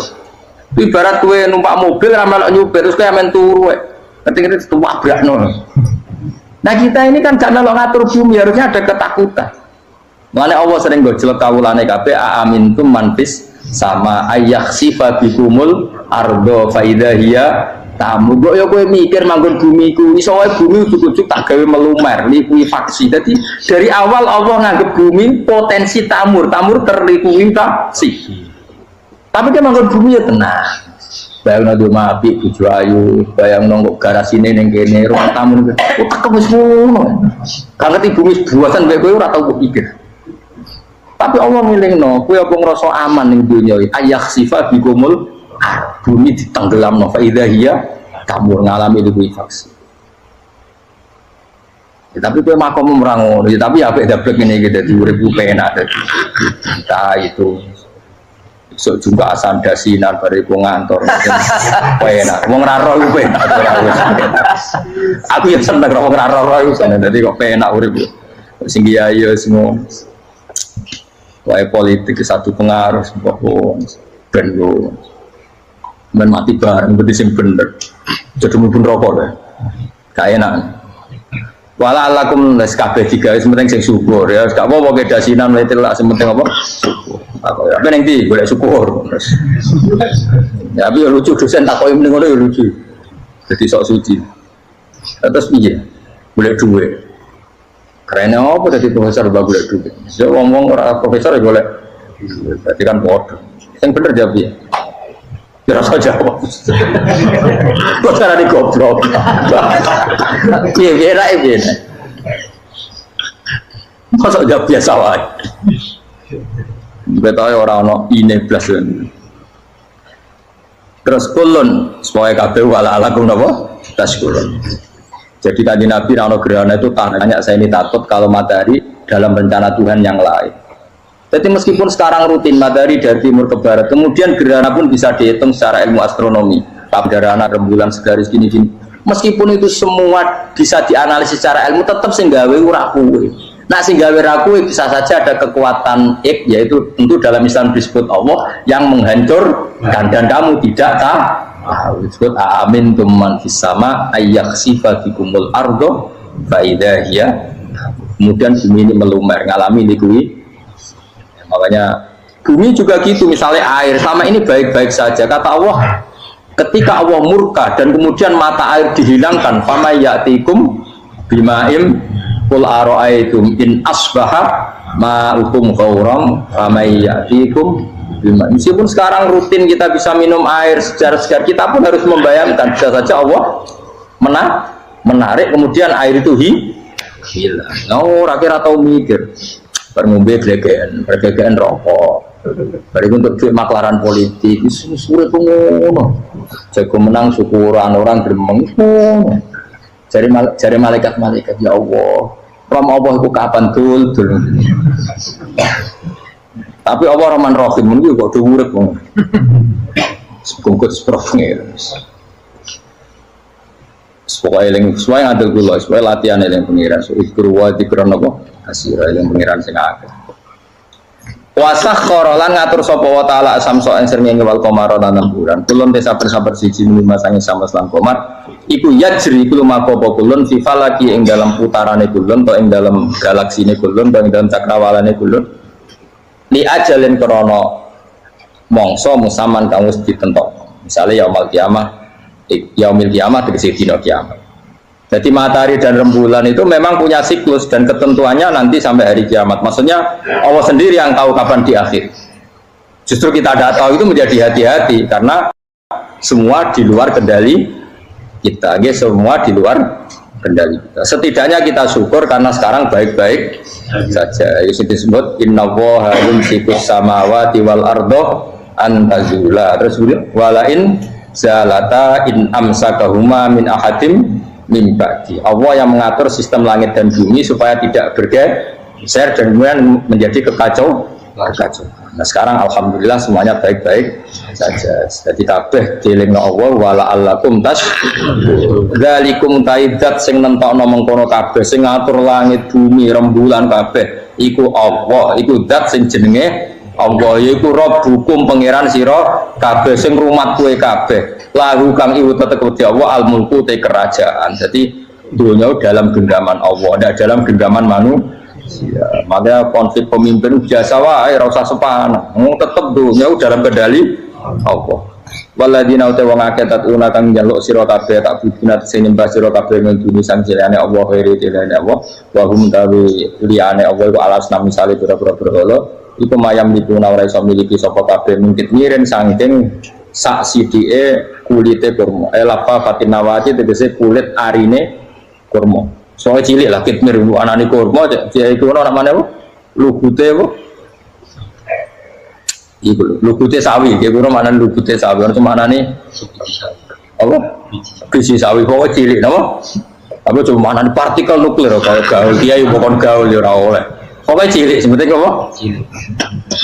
Ibarat kowe numpak mobil ora melok nyupir terus kowe amen turu wae. Ketika itu wabrakno. Nah kita ini kan gak melok ngatur bumi, harusnya ada ketakutan. Makanya Allah sering gojlok kawulane kabeh amintum manfis sama ayakhsifa bikumul ardo fa idza hiya tamu. Kok ya kowe mikir manggon bumi ku iso wae bumi ujug-ujug tak gawe melumer, likuifaksi. Jadi dari awal Allah nganggep bumi potensi tamur terlikuifaksi. Tapi kan manggon bumi ya tenang. Bayang nado mapi bojo ayu, bayang nongkok garasine ning kene ruang tamu niku. Otak wis ngono. Kan ngerti bumi buasan kowe ora tau pikir. Tapi Allah milihno, kowe apa ngrasa aman ning donya iki? Ayakhsifa bikumul bumi ditenggelamno fa idza hiya tamur ngalami likuifaksi. Ya, tapi kowe makom ora ngono, ya, tapi apik dablek ngene iki dadi urip penak dadi. Kita itu sok juga asan dasinan bariku ngantor penak wong ra ro iku penak aku yang seneng wong ra ro iku seneng dadi kok penak urip sing kiai ya semua wae politik satu pengaruh pokok ben yo men mati bareng berarti sing bener jadi mlebu neraka deh gak enak wala alakum les kabeh digawe penting sing syukur ya gak apa-apa ke dasinan mletil sing penting apa apa ya ning ndi golek syukur terus ya tapi lucu dosen takoki mending ngono ya lucu dadi sok suci terus piye golek duit keren apa dadi profesor mbak golek duit yo ngomong ora profesor ya golek berarti kan bodoh sing bener jawab ya kira saja jawab kok carane goblok piye rae piye masa jawab biasa wae betahe ora ana ine blas. Terus kulun supaya kabeh wala alakum napa? Taskurun. Jadi kanjeng Nabi ana gerhana itu tanya saya ini takut kalau matahari dalam rencana Tuhan yang lain. Jadi meskipun sekarang rutin matahari dari timur ke barat, kemudian gerhana pun bisa dihitung secara ilmu astronomi. Gerhana rembulan segaris gini-gini. Meskipun itu semua bisa dianalisis secara ilmu, tetap sing gawe ora kuwe. Nah sehingga wiraku bisa saja ada kekuatan yaitu tentu dalam Islam disebut Allah yang menghancurkan dan kamu tidak tahu disebut amin tuman fisama ayakhsifa bikumul ardo faida hiya kemudian bumi ini melumer ngalami likui makanya bumi juga gitu misalnya air sama ini baik-baik saja kata Allah ketika Allah murka dan kemudian mata air dihilangkan fama ya'tikum bimaim qul ara'aytum in asbaha ma'ukum ghauram famay ya'tikum bima. Meskipun sekarang rutin kita bisa minum air segar-segar, kita pun harus membayangkan bisa saja Allah menarik kemudian air itu hilang. No, ora tau mikir. Bar ngombe glegeken rokok. Bariku untuk duit maklaran politik, wis urip ngono. Jago menang syukuran orang gremeng. Jari malaikat ya Allah. Ram Allah itu kapan dul. Tapi Allah Rahman Rahim itu kok urip wong. Sekungkut seprofnya. Supaya eling supaya ngadil kula, supaya latihan eling pengiran. Ikru wa dikron apa? Asira eling pengiran sing akeh. Wasakhkhara lan ngatur sapa wa taala samso ing srengenge wal qamara lan bulan. Kulun desa bersabar siji lima sange sama lan qamar. Iku yajri iku maka apa kulun fi falaki ing dalam putarane kulun to ing dalam galaksine kulun to ing dalam cakrawalane kulun. Li ajalin krana mangsa musaman kang wis ditentok. Misale yaumul kiamah tegese dina kiamat. Jadi matahari dan rembulan itu memang punya siklus dan ketentuannya nanti sampai hari kiamat. Maksudnya Allah sendiri yang tahu kapan di akhir. Justru kita tidak tahu itu menjadi hati-hati karena semua di luar kendali kita. Semua di luar kendali kita. Setidaknya kita syukur karena sekarang baik-baik saja. Itu disebut innallaha yumsikus samawati wal ardo an tazula. Terus walain zalata in amsakahuma min ahadim mimbaki. Allah yang mengatur sistem langit dan bumi supaya tidak bergeser dan kemudian menjadi kekacauan. kekacauan. Nah sekarang alhamdulillah semuanya baik-baik saja. Jadi kabeh dielingno Allah wala allakum tas dzalikum taidat sing nentokno mengkono kabeh sing ngatur langit bumi rembulan kabeh iku Allah, iku zat sing jenenge Allah, iku Rabbukum pangeran sira kabeh sing rumat kowe kabeh. Lahu kang iku tetep Allah al mulku te kerajaan. Jadi dunia dalam genggaman Allah, tidak dalam genggaman manusia. Makanya konflik pemimpin biasa wae, ora usah sepanah. Tetep dunia dalam kendali Allah. Waladina uta wong akeh tatuna kang njaluk sira kabeh tak bidina sing nyembah sira kabeh ngene sang jelane Allah khairi jelane Allah wa hum tawi liyane Allah iku alasna misale pira-pira berhala iku mayam dipuna ora iso miliki sapa kabeh mungkin ngiren saking sak sidike kulite kurma lapa fatinawati tegese kulit arine kurma soalnya cilik lah kitmir anane kurma dia iku ana namane apa lugute apa iku lugute sawi dia kurma mana lugute sawi ana manane apa biji sawi kok cilik napa apa cuma manane partikel nuklir kaya gaul kiai bukan gaul ya ora oleh pokoknya cilik sebetulnya apa cilik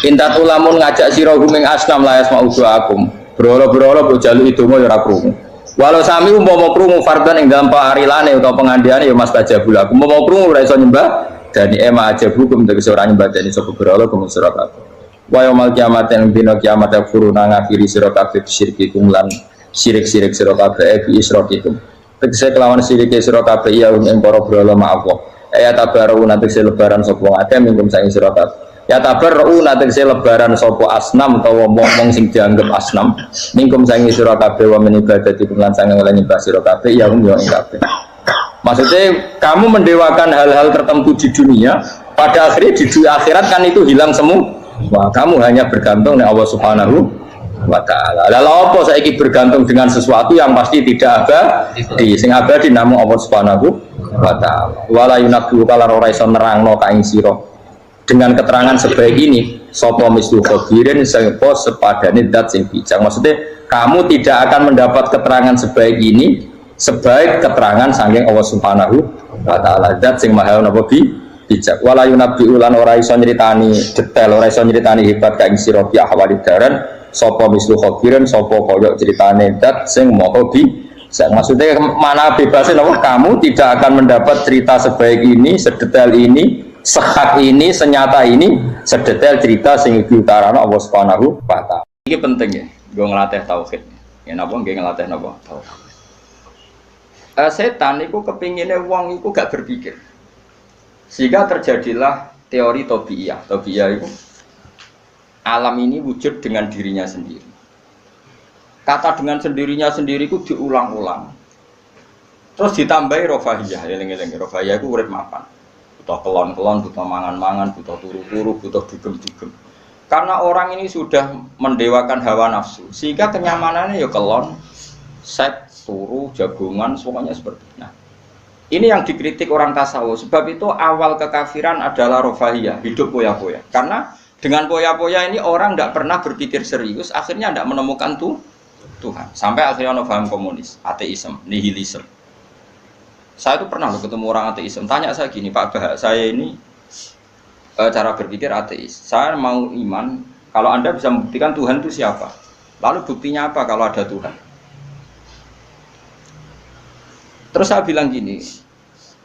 inta tulamun ngajak sira gumeng asnam layas mau akum berolo-berolo bojalu itu mau ora krungu. Walau sami umpama krungu fardan ing dalam parilane utawa pengandiane ya Mas Tajabul aku umpama krungu ora iso nyembah dani ema aja bukum tegese ora nyembah dani sapa berolo gumun sira kabeh. Wa yaumul kiamat ing dina kiamat furuna ngafiri sira kabeh syirikum lan sirik-sirik sira kabeh bi isrokikum. Tegese kelawan sirike sira kabeh ya ing para berolo ma Allah. Ya tabaru nanti lebaran sapa akeh mingkum saking sira kabeh. Ya tabarru nanti lebaran sopo asnam utawa momong sing dianggap asnam mingkum sangi sira kabeh wa min ibadati lan sange oleh nyembah sira kabeh ya hum yo ing kabeh. Maksudnya kamu mendewakan hal-hal tertentu di dunia pada akhirnya di akhirat kan itu hilang semua. Wah, kamu hanya bergantung dengan Allah Subhanahu wa taala. Lalu apa saiki bergantung dengan sesuatu yang pasti tidak abadi, sing abadi namung Allah Subhanahu wa taala. Wala yunabbu kala ora iso nerangno ka ing sira dengan keterangan sebaik ini sopo mislu khobirin sepo sepadane dat sing bijak. Maksudnya kamu tidak akan mendapat keterangan sebaik ini sebaik keterangan saking Allah Subhanahu wa taala dat sing maha napa bijak. Wala yunabbi ulan ora iso nyritani detail, ora iso nyritani hebat ka ing sira bi ahwalidaran sopo mislu khobirin sopo koyo ceritane dat sing maha bijak. Maksudnya mana bebasnya napa kamu tidak akan mendapat cerita sebaik ini, sedetail ini, sehak ini, senyata ini, sedetail cerita sing diutarana Allah Subhanahu wa taala. Ini penting ya, gue ngelatih tauhid. Ya napa nggih ngelatih napa? Tauhid. Setan itu kepinginnya wong itu gak berpikir. Sehingga terjadilah teori tobiyah. Tobiyah itu alam ini wujud dengan dirinya sendiri. Kata dengan sendirinya sendiri itu diulang-ulang. Terus ditambahi rofahiyah, eling-eling rofahiyah itu urip mapan. Butuh kelon-kelon, butuh mangan-mangan, butuh turu-turu, butuh dugem-dugem. Karena orang ini sudah mendewakan hawa nafsu, sehingga kenyamanannya ya kelon, seks, turu, jagungan, semuanya seperti itu. Nah, ini yang dikritik orang tasawuf. Sebab itu awal kekafiran adalah rofahiyah, hidup poya-poya. Karena dengan poya-poya ini orang tidak pernah berpikir serius, akhirnya tidak menemukan Tuhan. Sampai akhirnya ono paham komunis, ateisme, nihilisme. Saya itu pernah ketemu orang ateisme, tanya saya gini, Pak Bah, saya ini cara berpikir ateis. Saya mau iman, kalau Anda bisa membuktikan Tuhan itu siapa? Lalu buktinya apa kalau ada Tuhan? Terus saya bilang gini,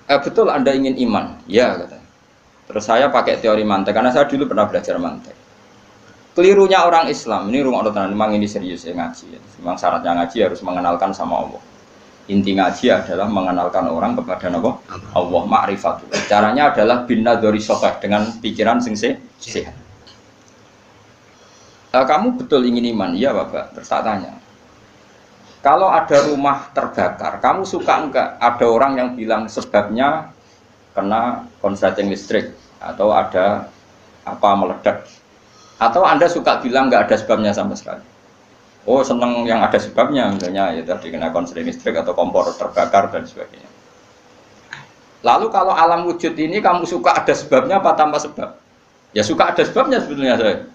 betul Anda ingin iman? Ya, katanya. Terus saya pakai teori mantek, karena saya dulu pernah belajar mantek. Kelirunya orang Islam, ini rumah orang memang ini serius ya ngaji. Memang syaratnya ngaji harus mengenalkan sama Allah. Inti ngaji adalah mengenalkan orang kepada Allah ma'rifatul. Caranya adalah bina dari sofah dengan pikiran sing sehat. Kamu betul ingin iman? Iya Bapak. Terus tak tanya. Kalau ada rumah terbakar, kamu suka enggak? Ada orang yang bilang sebabnya kena konsleting listrik atau ada apa meledak. Atau Anda suka bilang enggak ada sebabnya sama sekali? Oh seneng yang ada sebabnya, misalnya ya tadi kena konsleting listrik atau kompor terbakar dan sebagainya. Lalu kalau alam wujud ini kamu suka ada sebabnya apa tanpa sebab? Ya suka ada sebabnya sebetulnya saya.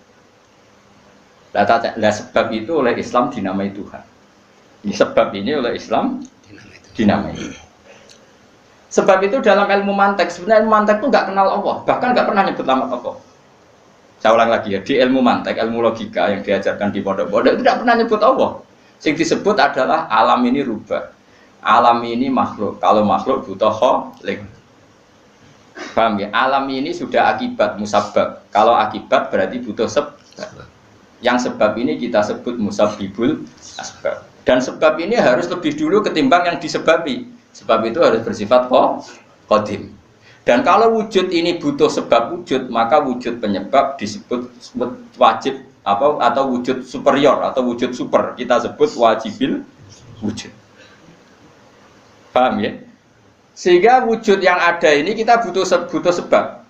Lah sebab itu oleh Islam dinamai Tuhan. Sebab ini oleh Islam dinamai. Sebab itu dalam ilmu mantek, sebenarnya ilmu mantek itu nggak kenal Allah, bahkan nggak pernah nyebut nama Allah. Saya ulang lagi ya, di ilmu mantek, ilmu logika yang diajarkan di pondok-pondok itu tidak pernah nyebut Allah. Yang disebut adalah alam ini rubah. Alam ini makhluk. Kalau makhluk butuh kholik. Paham ya? Alam ini sudah akibat musabab. Kalau akibat berarti butuh sebab. Yang sebab ini kita sebut musabbibul asbab. Dan sebab ini harus lebih dulu ketimbang yang disebabi. Sebab itu harus bersifat qadim. Dan kalau wujud ini butuh sebab wujud, maka wujud penyebab disebut wajib atau wujud superior atau wujud super. Kita sebut wajibil wujud. Paham ya? Sehingga wujud yang ada ini kita butuh sebab.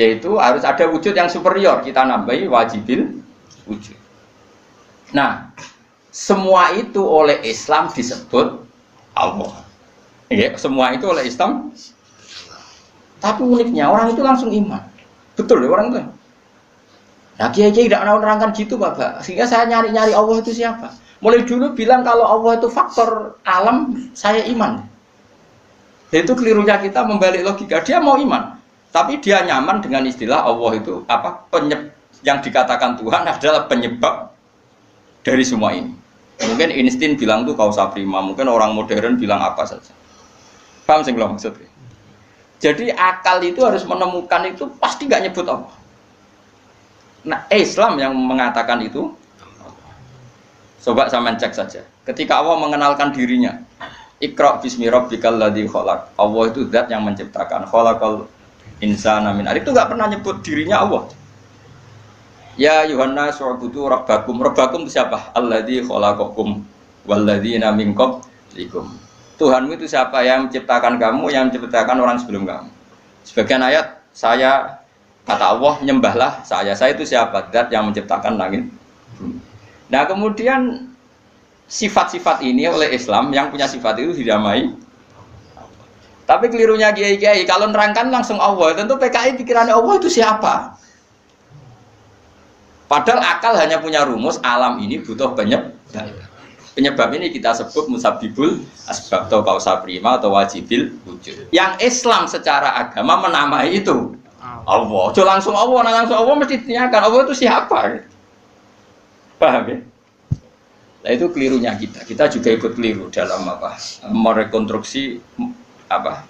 Yaitu harus ada wujud yang superior. Kita nambahi wajibil wujud. Nah, semua itu oleh Islam disebut Allah. Ya, semua itu oleh Islam. Tapi uniknya orang itu langsung iman. Betul ya orang itu. Nah, kiai-kiai tidak menerangkan gitu, Bapak. Sehingga saya nyari-nyari Allah itu siapa. Mulai dulu bilang kalau Allah itu faktor alam, saya iman. Itu kelirunya kita membalik logika. Dia mau iman, tapi dia nyaman dengan istilah Allah itu apa? Yang dikatakan Tuhan adalah penyebab dari semua ini. Mungkin Einstein bilang itu kausa prima, mungkin orang modern bilang apa saja. Paham sih belum maksudnya? Jadi akal itu harus menemukan itu pasti nggak nyebut Allah. Nah, Islam yang mengatakan itu, coba sampean cek saja. Ketika Allah mengenalkan dirinya, Iqra bismi rabbikal ladzi khalaq. Allah itu zat yang menciptakan. Khalaqal insana min 'alaq. Itu nggak pernah nyebut dirinya Allah. Ya Yuhanna su'budu rabbakum. Rabbakum itu siapa? Alladzi khalaqakum walladzina min qablikum. Tuhanmu itu siapa? Yang menciptakan kamu, yang menciptakan orang sebelum kamu. Sebagian ayat, saya kata Allah, nyembahlah saya. Saya itu siapa? Zat yang menciptakan langit. Nah kemudian sifat-sifat ini oleh Islam, yang punya sifat itu didamai. Tapi kelirunya kiai-kiai, kalau nerangkan langsung Allah, tentu PKI pikirannya Allah itu siapa? Padahal akal hanya punya rumus, alam ini butuh penyebab. Penyebab ini kita sebut musabbibul asbab atau kausa prima atau wajibil wujud. Yang Islam secara agama menamai itu Allah. Jo langsung Allah, langsung Allah mesti ditanyakan Allah itu siapa? Paham ya? Nah itu kelirunya kita. Kita juga ikut keliru dalam apa? Merekonstruksi apa?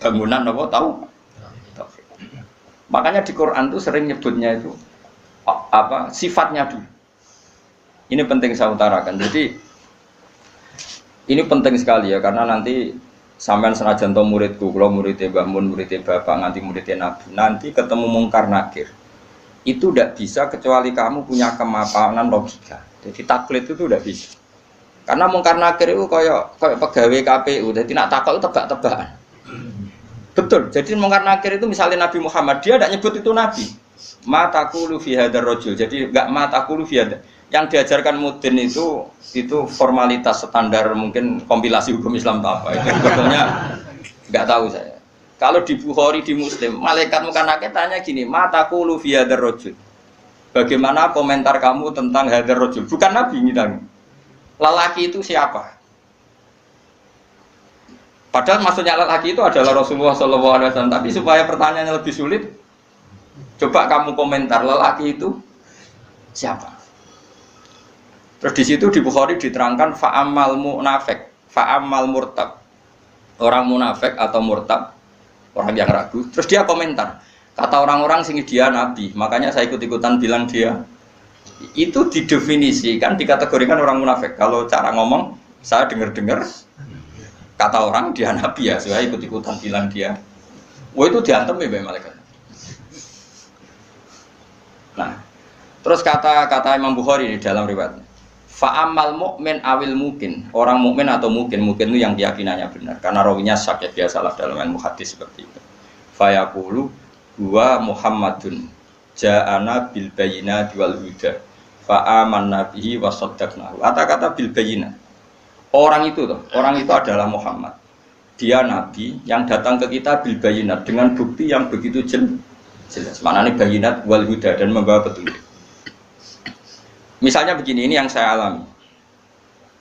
Bangunan apa tahu? Makanya di Quran itu sering nyebutnya itu apa? Sifatnya dulu. Ini penting saya utarakan. Jadi ini penting sekali ya karena nanti sampean senajan to muridku, kalau muridnya Mbah Mun, muridnya Bapak, nganti muridnya Nabi, nanti ketemu mungkar nakir. Itu tidak bisa kecuali kamu punya kemapanan logika. Jadi taklid itu tidak bisa. Karena mungkar nakir itu kayak pegawai KPU, jadi nak takut itu tebak-tebakan. Betul. Jadi mungkar nakir itu misalnya Nabi Muhammad, dia tidak nyebut itu Nabi. Ma taqulu fi hadzal rajul. Jadi enggak ma taqulu fi hadzal. Yang diajarkan mudin itu formalitas standar mungkin kompilasi hukum Islam apa itu sebetulnya nggak tahu saya. Kalau di Bukhari di Muslim malaikat muka nakir tanya gini, mataku lu via rojul. Bagaimana komentar kamu tentang hadar rojul? Bukan Nabi ngitang. Lelaki itu siapa? Padahal maksudnya lelaki itu adalah Rasulullah SAW. Tapi supaya pertanyaannya lebih sulit, coba kamu komentar lelaki itu siapa? Terus di situ di Bukhari diterangkan fa'amal munafik, fa'amal murtab. Orang munafik atau murtab, orang yang ragu. Terus dia komentar, kata orang-orang sing dia nabi, makanya saya ikut-ikutan bilang dia. Itu didefinisikan, dikategorikan orang munafik. Kalau cara ngomong, saya dengar-dengar kata orang dia nabi ya, saya ikut-ikutan bilang dia. Wah itu diantem ya malaikat. Nah, terus kata Imam Bukhari di dalam riwayatnya. Fa'amal mu'min awil mungkin. Orang mukmin atau mungkin itu yang keyakinannya benar. Karena rawinya syak ya biasalah dalam ilmu hadis seperti itu. Fayaqulu huwa Muhammadun ja'ana bil bayyinati wal huda. Fa'amanna bihi wa saddaqnahu. Kata-kata bil bayyinah. Orang itu adalah Muhammad. Dia nabi yang datang ke kita bil bayyinat dengan bukti yang begitu jelas. Maknanya bayyinat wal huda dan membawa petunjuk. Misalnya begini, ini yang saya alami.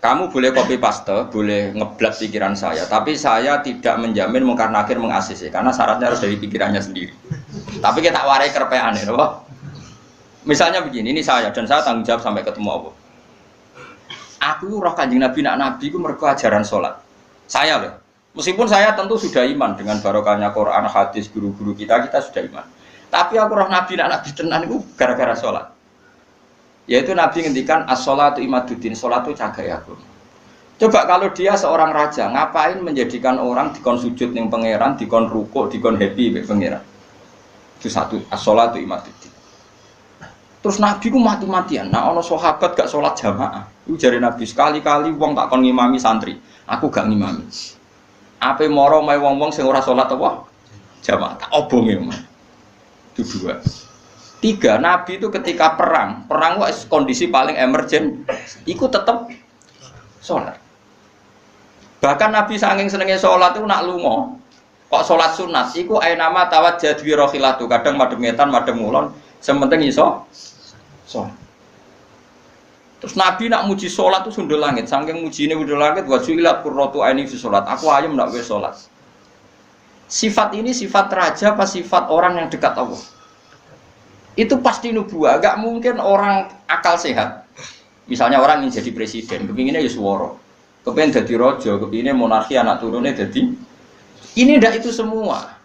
Kamu boleh copy paste, boleh ngeblak pikiran saya, tapi saya tidak menjamin mungkar nakir mengasisi, karena syaratnya harus dari pikirannya sendiri. Tapi kita warai kerpean ya, Misalnya begini, ini saya dan saya tanggung jawab sampai ketemu Allah. Aku roh Kanjeng Nabi, nak Nabi itu mergo ajaran sholat. Saya loh. Meskipun saya tentu sudah iman dengan barokahnya Quran, hadis, guru-guru kita sudah iman. Tapi aku roh Nabi, nak Nabi tenan itu gara-gara sholat. Yaitu Nabi ngendikan as-sholatu imaduddin, sholat itu cagai aku. Coba kalau dia seorang raja, ngapain menjadikan orang dikon sujud ning pangeran, dikon rukuk, dikon happy mbek pangeran. Itu satu, as-sholatu imaduddin. Terus Nabi ku mati-matian. Nah, ono sahabat gak sholat jamaah. Itu jari Nabi sekali-kali wong tak kon ngimami santri. Aku gak ngimami. Ape moro mae wong-wong sing ora sholat apa? Jamaah. Tak obonge. Itu dua. Tiga, Nabi itu ketika perang itu kondisi paling emergen, iku tetap sholat. Bahkan Nabi saking senenge sholat itu nak lunga. Kok sholat sunat? Iku ainama tawajjah dwi rohilatu. Kadang madhep ngetan, madhep ngulon. Sementing iso sholat. Terus Nabi nak muji sholat itu sundul langit. Saking mujine sundul langit, wajulat qurratu aini fi sholat. Aku ayem nak wis sholat. Sifat ini sifat raja apa sifat orang yang dekat Allah? Itu pasti nubuah. Gak mungkin orang akal sehat. Misalnya orang ingin jadi presiden, kepinginnya ya swara. Kepingin jadi raja, kepinginnya monarki anak turunnya jadi. Ini ndak itu semua.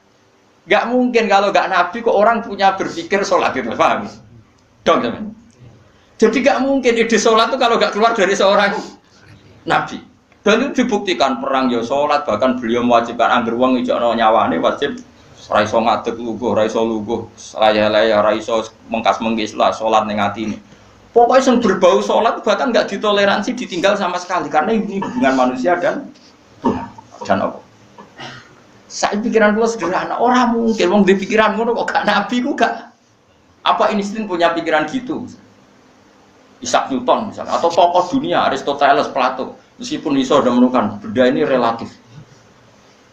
Gak mungkin kalau gak Nabi kok orang punya berpikir sholat itu, paham? Dong teman. Jadi gak mungkin ide sholat itu kalau gak keluar dari seorang Nabi. Dan itu dibuktikan perang ya sholat, bahkan beliau mewajibkan angger wong ijakno nyawane wajib raiso ngadeg luguh, raiso luguh, laya-laya, raiso mengkas-mengkis lah sholat ning atine. Pokoknya yang berbau sholat bahkan gak ditoleransi ditinggal sama sekali karena ini hubungan manusia dan Allah. Saya pikiran gue sederhana, orang mungkin wong di pikiran ngono kok gak Nabi ku gak apa Einstein punya pikiran gitu. Isaac Newton misalnya atau tokoh dunia Aristoteles, Plato, meskipun iso udah menemukan benda ini relatif.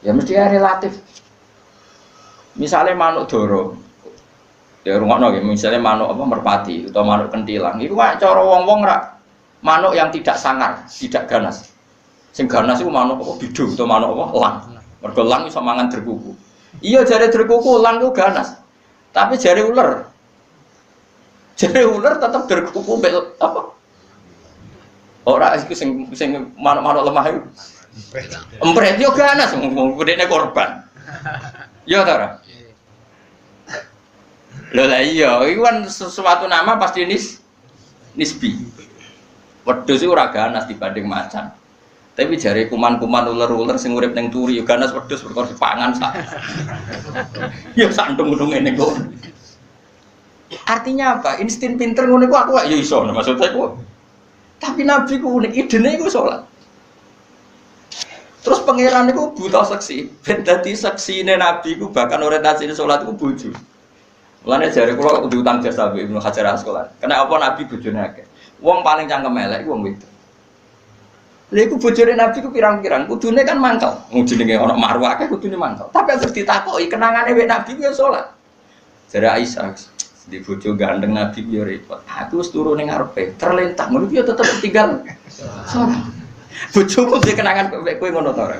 Ya mesti ya relatif. Misalnya manuk doro. Ya rungokno nggih, misalnya manuk apa merpati atau manuk kentilang. Iku wae cara wong-wong ra manuk yang tidak sangar, tidak ganas. Sing ganas iku manuk apa bidung atau manuk apa elang. Mergo elang iso mangan derkuku. Iya jare derkuku elang ku ganas. Tapi jare ular. Jare ular tetep derkuku bel apa? Ora iku sing manuk-manuk lemah iku. Empret yo ganas wong gedene korban. Ya ta ora? Lho lah iya, iku kan sesuatu nama pasti nisbi. Wedhus iku ora ganas dibanding macan. Tapi jare kuman-kuman ular-ular sing urip ning turi yo ganas wedhus perkara dipangan sak. Ya santung-untung ngene kok. Artinya apa? Insting pinter ngono iku aku ya iso maksudnya iku. Tapi Nabi ku unik idene iku salat. Terus pangeran iku buta seksi. Ben dadi seksine Nabi ku bahkan orientasine salat iku bojo. Mulane jare kula kudu utang jasa Ibnu Hajar Asqalani. Kena apa Nabi bojone akeh. Wong paling cangkem elek iku wong wedok. Lha iku bojone Nabi ku pirang-pirang, kudune kan mangkel. Wong jenenge ana marwah akeh kudune mangkel. Tapi terus ditakoki kenangane wek Nabi ku ya salat. Jare Aisyah, di bojo gandeng Nabi ku ya repot. Aku wis turu ning ngarepe, terlentang ngono ku ya tetep tinggal salat. Bojoku duwe kenangan kowe ngono ta ora?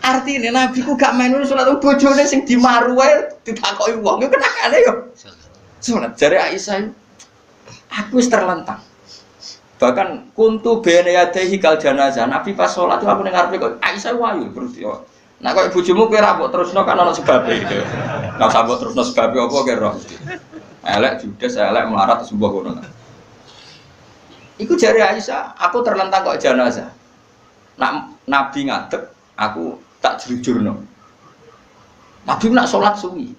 Artine Nabi ku gak main salat bojone sing dimaru wae ditakoki wong yo kenangane yo. Salat jare Aisyah aku wis terlentang. Bahkan kuntu bene yadehi kal janazah. Nabi pas salat aku ning ngarepe kok Aisyah wayu terus yo. Nah kok bojomu kowe ra mbok terusno kan ana sebabe gitu. Nek sambok terusno sebabe apa kira? Elek judes elek melarat sembuh ngono. Iku jari Aisyah, aku terlentang kok jenazah. Nak Nabi ngadeg, aku tak jujurno. Nabi nak sholat suwi.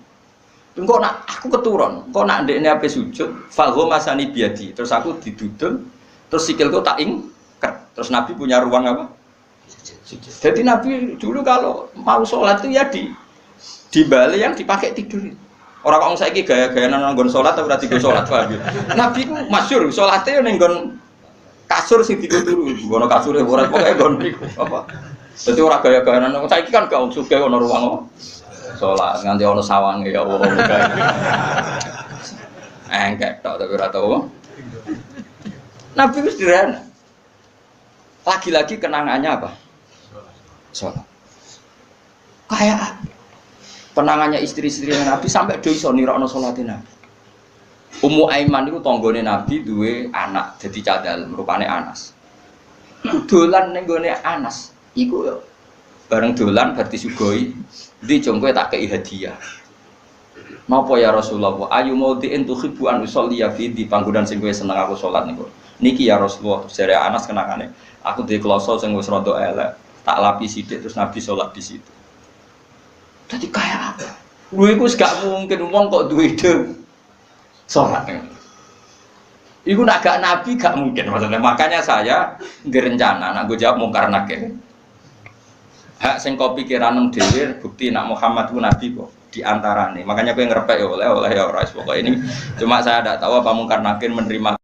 Engko nak aku keturun, engko nak ndekne ape sujud, falhu masani biadi. Terus aku didudul, terus sikilku tak ingker. Terus Nabi punya ruang apa? Sujud. Jadi Nabi dulu kalau mau sholat itu ya di bali yang dipakai tidur. Orang kok saiki gaya-gaya nang nggon sholat tapi ora digo sholat paham. Nabi ku masyhur salate ning nggon kasur sing dituru, ngono kasure ora pokoke nggon niku apa. Dadi ora gaya-gaya nang saiki kan gak sugih ana ruang apa. Salat nganti ana sawange ya Allah. Engkek tok tapi ora tau. Nabi wis sederhana. Lagi-lagi kenangannya apa? Salat. Kayak penangannya istri-istri Nabi sampai do iso nirokno salate Nabi. Ummu Aiman itu tonggone Nabi duwe anak jadi cadal rupane Anas. Dolan ning gone Anas iku yo bareng dolan berarti sugoi ndi jongko tak kei hadiah. Napa ya Rasulullah? Ayu maudhi'in tuhibbu an usolli fi di panggonan sing kowe seneng aku salat niku. Niki ya Rasulullah, jare Anas kenangane. Aku duwe kloso sing wis rada elek, tak lapis sithik terus Nabi salat di situ. Dadi kaya apa? Lho iku gak mungkin wong kok duwe ide salat. Iku nak gak Nabi gak mungkin maksudnya. Makanya saya direncana nak gue jawab mungkar nakir. Hak sing kau pikiran dhewe bukti nak Muhammad ku Nabi kok di antarane. Makanya gue ngerepek ya oleh ya ora pokok ini. Cuma saya tidak tahu apa mungkar nakir menerima